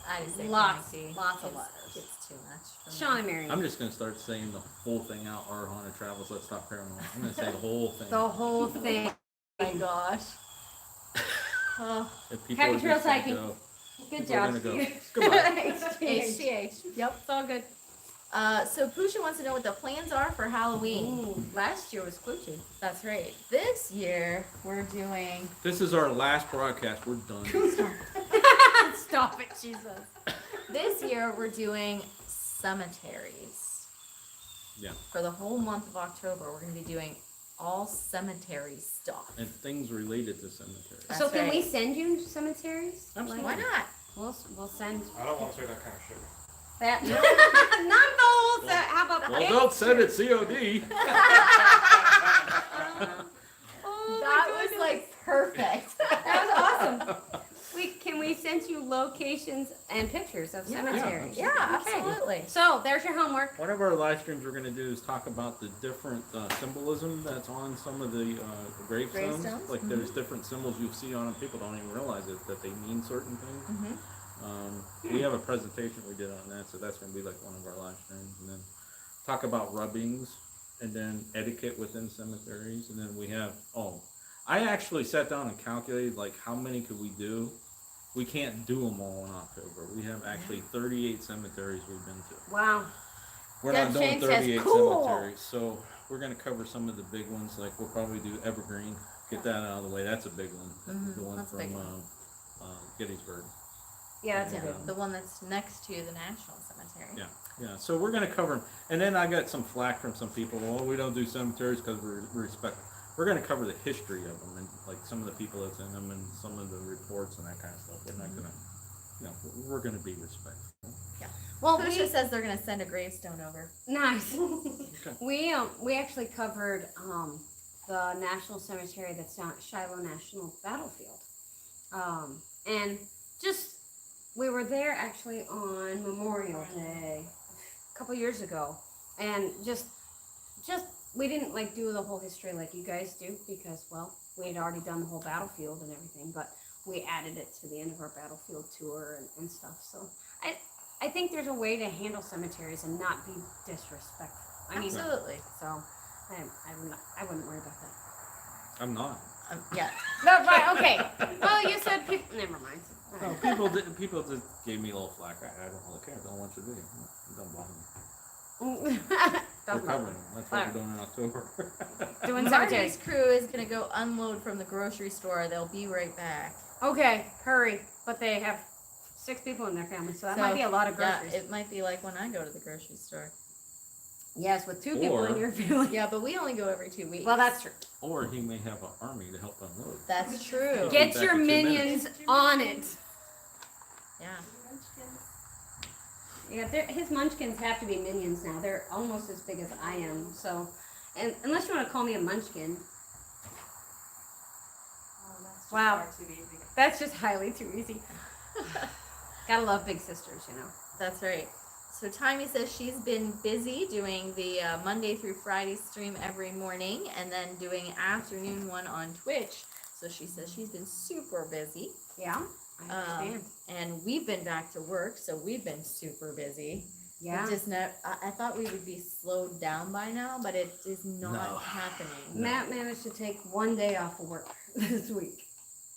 I just say Lots- Panic D. lots of It's- letters. It's too much for me. Sean and Mary. I'm just gonna start saying the whole thing out. Our Haunted Travels. Let's Stop Paranormal. I'm gonna say the whole thing. The whole thing. Oh my gosh. Oh, If people Happy are trails just gonna hiking. go, Good people are job. gonna go. Steve. Goodbye. HTH. Yep, it's all good. So Pusha wants to know what the plans are for Halloween. Ooh, last year was Clutchy. That's right. This year we're doing. This is our last broadcast. We're done. Stop it, Jesus. This year we're doing cemeteries. Yeah. For the whole month of October, we're going to be doing all cemetery stuff. And things related to cemeteries. That's So can we right. send you cemeteries? Absolutely. Why not? We'll send I don't want to say that kind of shit. that. Not goals. How about Well, don't send it COD. Oh, my That was goodness. like perfect. That was awesome. Can we send you locations and pictures of Yeah. cemeteries? Yeah, Okay. absolutely. So there's your homework. One of our live streams we're going to do is talk about the different symbolism that's on some of the gravestones. Gravestones? Like there's different symbols you see on them. People don't even realize it, that they mean certain things. Mhm. We have a presentation we did on that, so that's going to be like one of our live streams. And then talk about rubbings, and then etiquette within cemeteries. And then we have, I actually sat down and calculated like how many could we do. We can't do them all in October. We have actually 38 cemeteries we've been to. Wow. We're Deb not doing Shane says, 38 "Cool." cemeteries, so we're gonna cover some of the big ones. Like we'll probably do Evergreen. Get that out of the way. That's a big one. Mhm, The one that's a from big one. Gettysburg. Yeah, that's a Yeah. good one. The one that's next to the National Cemetery. Yeah. Yeah. So we're gonna cover 'em. And then I got some flack from some people. Well, we don't do cemeteries because we respect. We're gonna cover the history of them and like some of the people that's in them and some of the reports and that kind of stuff. We're not gonna, we're gonna be respectful. Well, Pusha says they're going to send a gravestone over. nice. We actually covered the National Cemetery that's down at Shiloh National Battlefield, and just we were there actually on Memorial Day a couple years ago, and just we didn't like do the whole history like you guys do because we had already done the whole battlefield and everything, but we added it to the end of our battlefield tour and stuff. So I think there's a way to handle cemeteries and not be disrespectful. I mean, Absolutely. so I wouldn't worry about that. I'm not. Yeah. No, right, okay. Well, you said people. Never mind. No, people just gave me a little flack. I don't really care. I don't want you to be. It don't bother me. We're Doesn't matter. covering them. That's what we're doing in October. Doing Marty's cemeteries. crew is going to go unload from the grocery store. They'll be right back. Okay, hurry. But they have 6 people in their family, so that might be a lot of groceries. Yeah, it might be like when I go to the grocery store. Yes, with 2 people in Or- your family. Yeah, but we only go every 2 weeks. Well, that's true. Or he may have an army to help unload. That's true. Get back your in 2 minions on it. Yeah. Yeah, his munchkins have to be minions now. They're almost as big as I am. So, and unless you want to call me a munchkin, wow, that's just highly too easy. Gotta love big sisters, you know. That's right. So Timey says she's been busy doing the Monday through Friday stream every morning and then doing an afternoon one on Twitch. So she says she's been super busy. Yeah, I understand. And we've been back to work, so we've been super busy. Yeah. It just I thought we would be slowed down by now, but it is not No. happening. Matt managed to take 1 day off of work this week.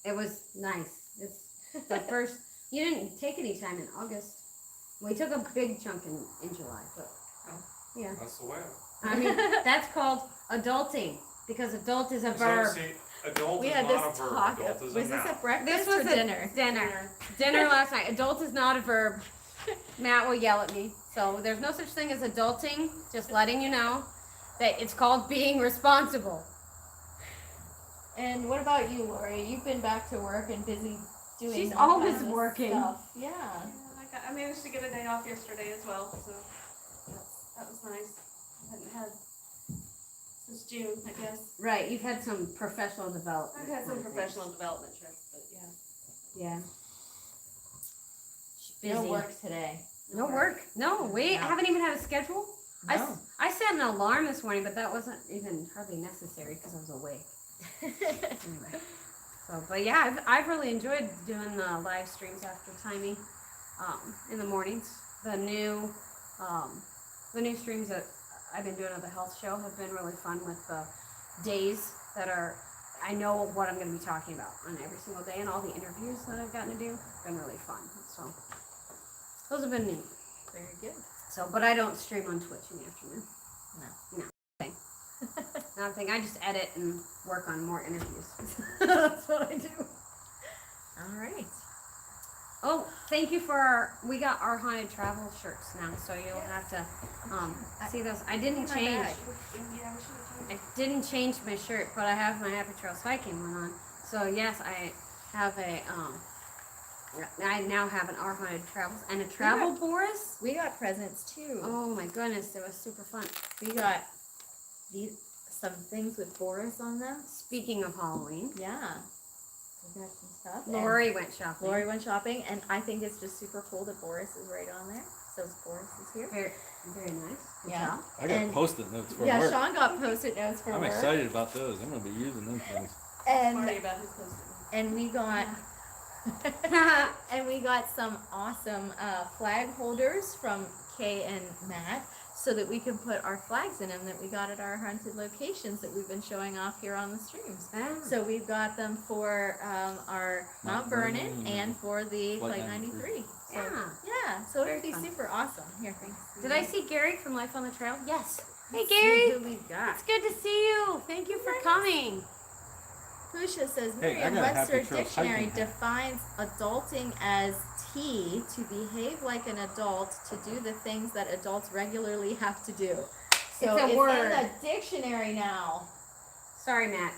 It was nice. It's the first. You didn't take any time in August. We took a big chunk in July, but yeah. That's the way. I mean, that's called adulting because adult is a So, verb. see, adult We is had not this a verb. talk. Adult Was is a this noun. at breakfast This was or a dinner? Dinner last night. Adult is not a verb. Matt will yell at me. So there's no such thing as adulting. Just letting you know that it's called being responsible. And what about you, Lori? You've been back to work and busy doing. She's all always kinds of working. stuff. Yeah. I managed to get a day off yesterday as well, so that was nice. I hadn't had since June, I guess. Right. You've had some professional development. I've had some professional development trips, but yeah. Yeah. No Busy. work today. No work. No, we No. haven't even had a schedule. No. I set an alarm this morning, but that wasn't even hardly necessary because I was awake. Anyway. So, but yeah, I've really enjoyed doing the live streams after timing in the mornings. The new streams that I've been doing at the health show have been really fun with the days that are. I know what I'm going to be talking about on every single day, and all the interviews that I've gotten to do have been really fun. So those have been neat. Very good. So, but I don't stream on Twitch in the afternoon. No. Thing. Not a thing. I just edit and work on more interviews. That's what I do. All right. Oh, thank you we got our haunted travel shirts now, so you'll have to see those. I didn't My change. bag. I didn't change my shirt, but I have my Happy Trails hiking one on. So yes, I have I now have an Our Haunted Travels and a travel Boris. We got presents too. Oh my goodness, it was super fun. We got some things with Boris on them. Speaking of Halloween, Yeah. We got some stuff. and Lori went shopping. Lori went shopping, and I think it's just super cool that Boris is right on there. Says Boris is here. Very, very nice. Good Yeah. job. I got And- post-it notes for Yeah, work. Sean got post-it notes for I'm work. excited about those. I'm gonna be using them things. And Sorry about his post-it. and we got and we got some awesome flag holders from Kay and Matt, so that we can put our flags in them that we got at our haunted locations that we've been showing off here on the streams. So we've got them for our Mount Vernon and for the Flight Flight 93. So, Yeah. yeah, so Very it'll be fun. super awesome. Here, thanks. Did I see Gary from Life on the Trail? Yes. Hey Let's see Gary, who we got. it's good to see you. Thank you for coming. Pusha says Hey, I got a Merriam-Webster Happy Trails dictionary hiking hat. defines adulting as T, to behave like an adult, to do the things that adults regularly have to do. So It's a in word. the dictionary now. Sorry, Matt.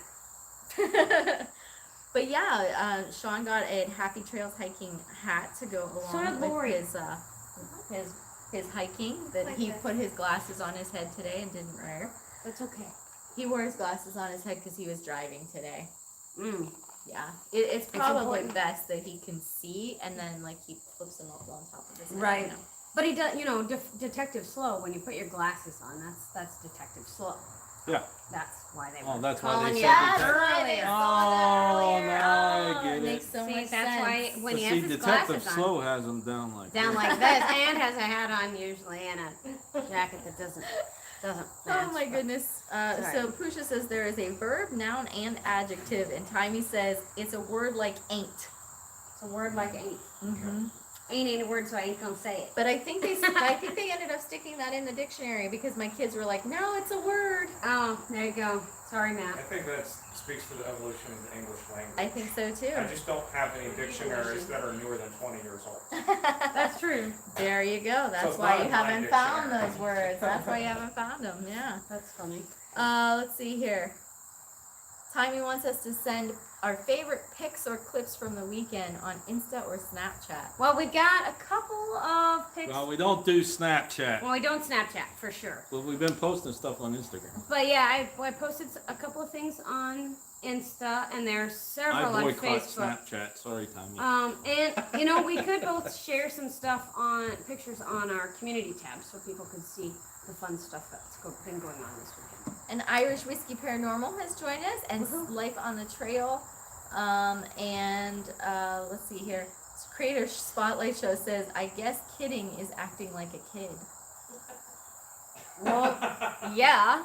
But yeah, Sean got a Happy Trails hiking hat to go So along did Lori. with his hiking that Like he this. put his glasses on his head today and didn't wear. That's okay. He wore his glasses on his head because he was driving today. Mm. Yeah, it's probably important. best that he can see, and then like he flips them up on top of his head. Right. You know? But he does, Detective Slow. When you put your glasses on, that's Detective Slow. Yeah. That's why they Oh, were that's why calling they you said out detective. earlier. Oh, now I it get it. makes so See, much that's sense. why when But he see, has his Detective glasses on, Slow has them down like down this. like this, and has a hat on usually, and a jacket that doesn't Oh match, my but- goodness. Sorry. So Pusha says there is a verb, noun, and adjective, and Timey says it's a word like ain't. It's a word like ain't. Mm-hmm. Ain't a word, so I ain't gonna say it. But I think they ended up sticking that in the dictionary because my kids were like, no, it's a word. Oh, there you go. Sorry, I Matt. think that speaks to the evolution of the English language. I think so too. I just don't have any dictionaries that are newer than 20 years old. That's true. There you go. That's it's why not you in my haven't found dictionary. those words. That's why you haven't found them. Yeah. That's funny. Let's see here. Timey wants us to send our favorite pics or clips from the weekend on Insta or Snapchat. Well, we got a couple of pics. Well, we don't do Snapchat, Well, we don't Snapchat for sure. but we've been posting stuff on Instagram. But yeah, I posted a couple of things on Insta, and there's several I on boycott Facebook. Snapchat. Sorry, Tommy. And we could both share some stuff on pictures on our community tab, so people could see the fun stuff that's been going on this weekend. An Irish Whiskey Paranormal has joined us, and Woohoo. Life on the Trail. Let's see here. Creator Spotlight Show says, I guess kidding is acting like a kid. Well, yeah.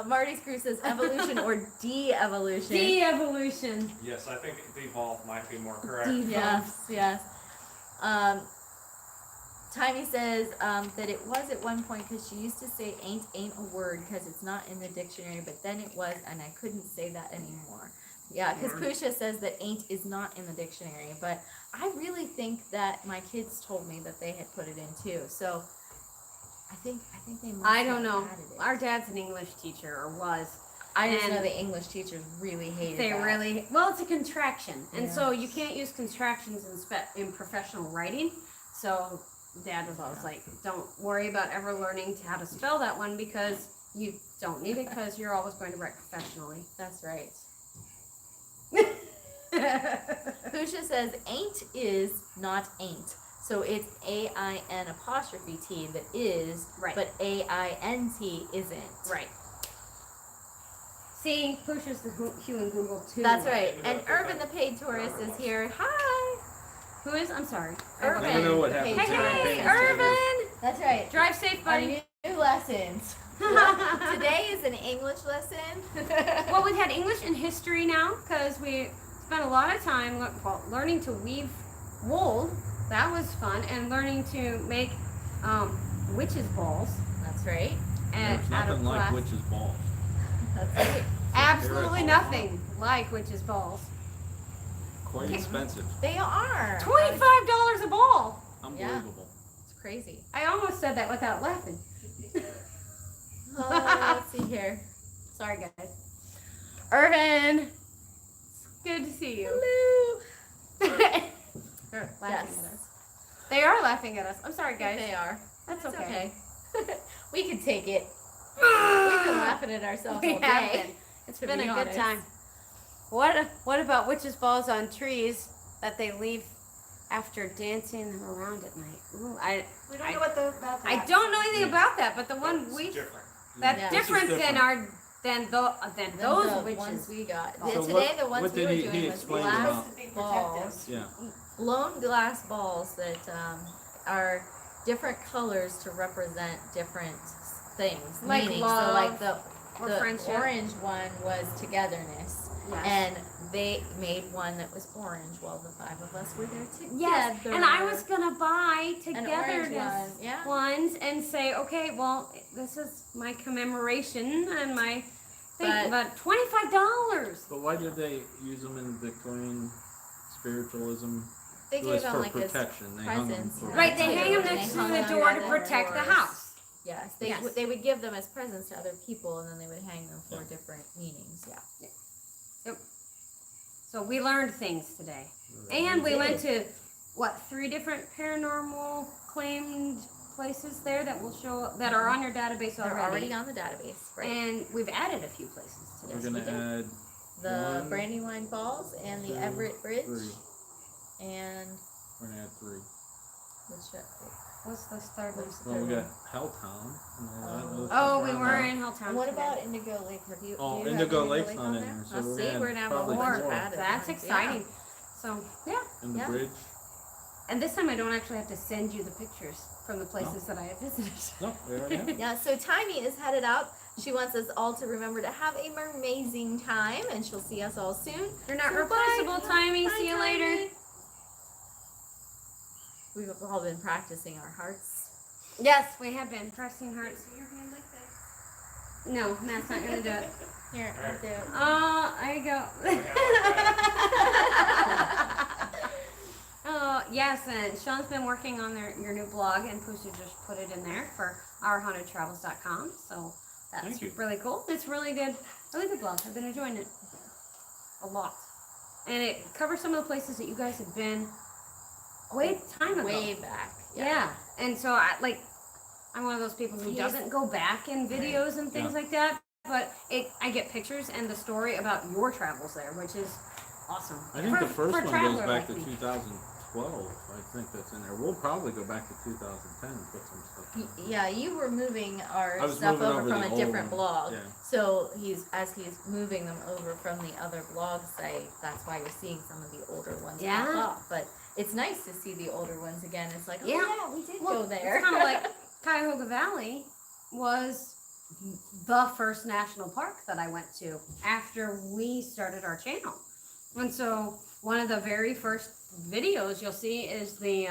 Marty's Crew says evolution or de-evolution. De-evolution. Yes, I think devolve might be more correct. Yes, yes. Timey says that it was at one point because she used to say ain't a word because it's not in the dictionary, but then it was, and I couldn't say that anymore. Yeah, because Pusha says that ain't is not in the dictionary, but I really think that my kids told me that they had put it in too. So I think they must I don't have know. added it. Our dad's an English teacher, or was. I just and know the English teachers really hated They that. really well. It's a contraction, and Yeah. so you can't use contractions in professional writing. So Dad was always like, "Don't worry about ever learning how to spell that one because you don't need it because you're always going to write professionally." That's right. Pusha says ain't is not ain't. So it's AIN apostrophe T that is, Right. but AINT isn't. Right. See, Pusha's the Hugh and Google too. That's right. And Urban the paid tourist is here. Hi. Who is? I'm sorry. Urban. Never know what the happens paid Hey, during tourist. hey, paid Urban! That's right. Drive safe, Our buddy. new lessons. Today is an English lesson. Well, we've had English and history now because we spent a lot of time learning to weave wool. That was fun, and learning to make witches' balls. That's right. And There's out of nothing like glass. witches' balls. That's right. Absolutely Here at nothing like witches' balls. quite expensive. They are. $25 a ball. Unbelievable. It's crazy. I almost said that without laughing. Let's see here. Sorry, guys. Irvin, it's good to see you. Hello. They're laughing Yes. at us. They are laughing at us. I'm sorry, guys. They are. That's It's okay. okay. We can take it. We've been laughing at ourselves We all have day. been. It's to been be a good honest. time. What about witches' balls on trees that they leave after dancing around at night? Ooh, We don't know what the, about that. I don't know anything about that, but the one It's we different. that's Yeah. This is different than different. our than those the witches. ones we got. So Today what- the ones what we did were he doing was explain glass about? To be balls, protective. Yeah. blown glass balls that are different colors to represent different things. Like meaning. love So like the or the friendship. orange one was togetherness, Yes. and they made one that was orange while the 5 of us were there together. Yes, and I was gonna buy an orange togetherness one, yeah. ones and say, okay, well, this is my commemoration and my thing, but $25. But why did they use them in Victorian spiritualism? They It was gave them for like as protection. They hung them presents. for Right, they Yeah. hang them They next to hung the them door on to the protect the doors. house. Yes, Yes. they would give them as presents to other people, and then they would hang them for different meanings. Yeah. So we learned things today. And we went to, what, 3 different paranormal claimed places there that will show that are on your database They're already. already on the database, right? And we've added a few places today. We're Yes, we gonna did. add The one, Brandywine Falls and the 2, Everett Bridge, 3. and We're gonna add 3. which What's the third one? what's the Well, third we one? got Helltown. and all that Oh. other Oh, stuff we around were there. in Helltown. And what today. about Indigo Lake? Have you? Oh, do you have Indigo Indigo Lake's Lake not on in there? there, so Oh, we're see, gonna we're gonna have a probably whole bunch of more. added That's ones, exciting. So, yeah. And the Yeah. bridge. And this time I don't actually have to send you the pictures from the places that I have visited. No, we already have. Yeah, so Timey is headed out. She wants us all to remember to have a amazing time, and she'll see us all soon. You're not So replaceable, bye. Timey. Bye, See you Timey. later. We've all been practicing our hearts. Yes, we have been pressing hearts. Raise your hand like this. No, Matt's not gonna do it. Here, I'll do it. There you go. Oh, yes, and Sean's been working on your new blog, and Pusha just put it in there for ourhauntedtravels.com. So that's Thank you. really cool. It's really good blog. I've been enjoying it a lot, and it covers some of the places that you guys have been way time ago. Way back. Yeah. And so I'm one of those people who Yes. doesn't go back in videos and things Yeah. like that. But I get pictures and the story about your travels there, which is awesome. I think the first for a one traveler goes back like to me. 2012. I think that's in there. We'll probably go back to 2010 and put some stuff. in. Yeah, you were moving our I was stuff moving over over from the a old different one, blog. yeah. So as he's moving them over from the other blog site, that's why you're seeing some of the older ones Yeah. pop up. But it's nice to see the older ones again. It's like, oh Yeah. yeah, we did Well, go there. It's kind of like Cuyahoga Valley was the first national park that I went to after we started our channel. And so one of the very first videos you'll see is the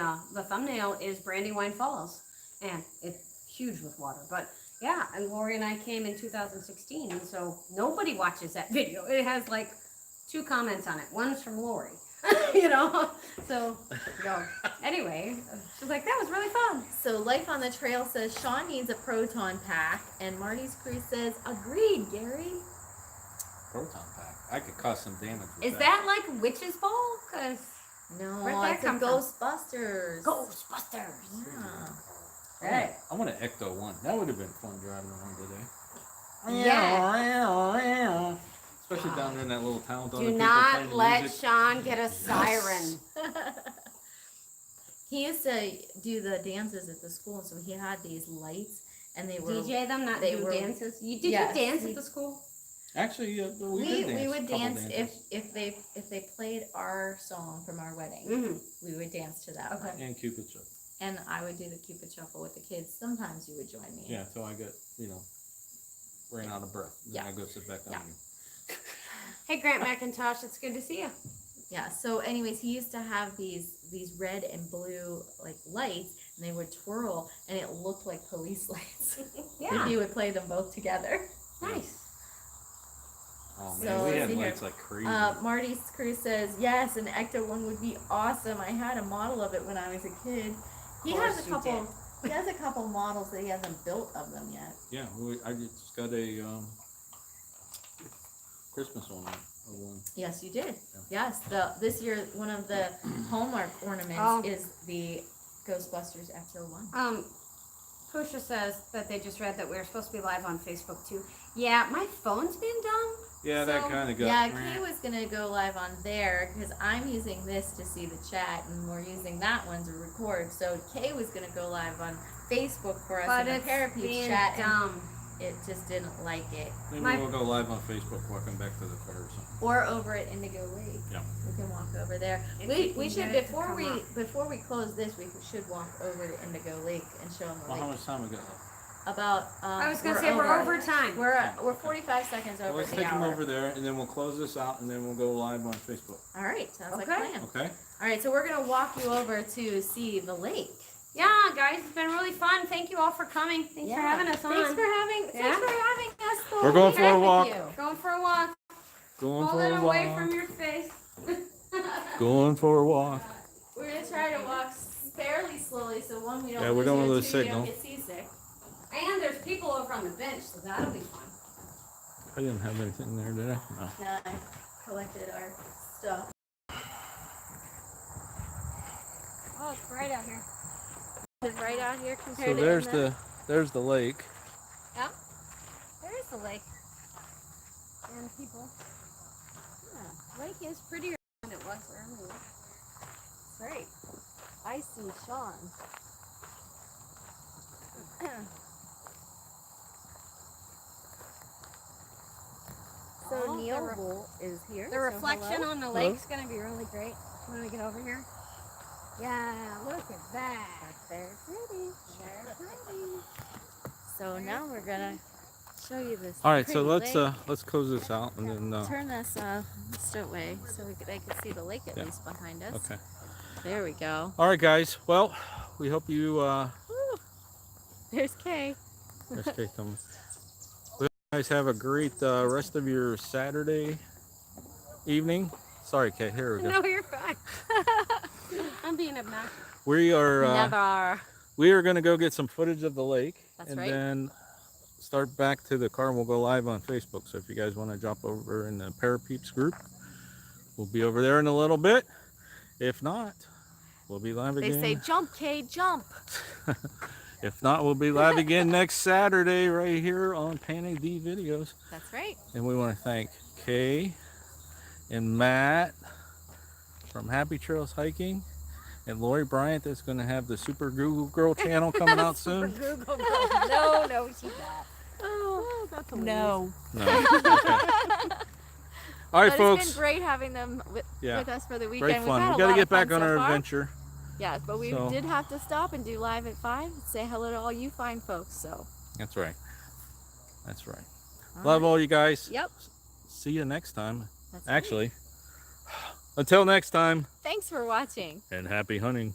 thumbnail is Brandywine Falls, and it's huge with water. But yeah, and Lori and I came in 2016, and so nobody watches that video. It has like 2 comments on it. One's from Lori, you know. So anyway, she's like, that was really fun. So Life on the Trail says Sean needs a proton pack, and Marty's Crease says agreed, Gary. Proton pack. I could cause some damage. With Is that like witch's ball? Cause No, Where'd that it's a come from? Ghostbusters. Ghostbusters. Yeah. Right. I want an Ecto 1. That would have been fun driving around today. Yeah. Especially down there in that little town. with all the Do people not playing let music. Sean get a siren. He used to do the dances at the school, so he had these lights, and they were DJ them, not they do were- dances. Did Yes, you dance we- at the school? Actually, we we did dance. would a couple dance dances. if they played our song from our wedding. Mm-hmm. We would dance to that Okay. one, And Cupid Shuffle. and I would do the Cupid Shuffle with the kids. Sometimes you would join me. Yeah, so I got, ran out of breath. Then Yeah. I go sit back down Yeah. again. Hey, Grant McIntosh, it's good to see you. Yeah. So, anyways, he used to have these red and blue like lights, and they would twirl, and it looked like police lights. Yeah, He would play them both together. nice. Oh So, man, we let's had see here. lights like crazy. Marty's Crew says, yes, an Ecto one would be awesome. I had a model of it when I was a kid. He has a Course you couple. He has a couple models that he hasn't built of them yet. Yeah, I just got a Christmas one. Of one. Yes, you did. Yes, this year one of the hallmark ornaments Oh. is the Ghostbusters Ecto one. Pusha says that they just read that we were supposed to be live on Facebook too. Yeah, my phone's been dumb. Yeah, that So- kind of got. Yeah, Kay was gonna go live on there because I'm using this to see the chat and we're using that one to record. So Kay was gonna go live on Facebook for us But in the it's Parapeeps being chat, dumb. and it just didn't like it. Maybe My- we'll go live on Facebook walking back to the car or something. Or over at Indigo Lake. Yeah. We can walk over there. If We we should can get it to before come we up. before we close this, we should walk over to Indigo Lake and show them the Well, how lake. much time we got? About I was gonna say we're over time. We're 45 seconds Well, over let's the take them hour. over there, and then we'll close this out, and then we'll go live on Facebook. All right, sounds like a Okay. plan. Okay? All right, so we're gonna walk you over to see the lake. Yeah, guys, it's been really fun. Thank you all for coming. Thanks for having us on. Thanks for having us. Thor. We're going for a Thank walk. you. Going for a walk. Going Hold for it a away walk. from your face. Going for a walk. We're gonna try to walk fairly slowly, so one we don't Yeah, we lose don't you, wanna and lose two, you signal. don't get seasick. And there's people over on the bench, so that'll be fun. I didn't have anything there, did I? No. Now I collected our stuff. Oh, it's bright out here. It's right out here compared So to there's the lake. There is the lake. And people. Yeah, lake is prettier than it was earlier. That's right. I see Sean. So Oh, Neil the re- Bull is here. The so reflection hello. on the lake's gonna be really great when we get over here. Yeah, look at that. That's very pretty. Very pretty. So now we're gonna show you this. All right, so pretty lake. let's close this out, and then Turn this this way so they can see the lake at least behind us. okay. There we go. All right, guys. Well, we hope you. Woo. There's Kay. There's Kate Thomas. We hope you guys have a great rest of your Saturday evening. Sorry, Kate. Here we go. No, you're fine. I'm being obnoxious. We are. Never. We are going to go get some footage of the lake, That's and right. then start back to the car, and we'll go live on Facebook. So if you guys want to drop over in the Parapeeps group, we'll be over there in a little bit. If not, we'll be live They again. say jump, Kay, jump. If not, we'll be live again next Saturday right here on Panic D Videos. That's right. And we want to thank Kay and Matt from Happy Trails Hiking, and Lori Bryant that's going to have the Super Google Girl channel coming out soon. Google. No, she's not. Oh, that's no. No. Okay. All right, But folks. it's been great having them with Yeah, us for the weekend. great We've fun. had We a got to lot get of fun back on so our far. adventure. Yes, but we So- did have to stop and do live at 5 and say hello to all you fine folks. So, That's right. That's right. all Love right. all you guys. Yep. See you next time. That's right. Actually, until next time, Thanks for watching. and happy hunting.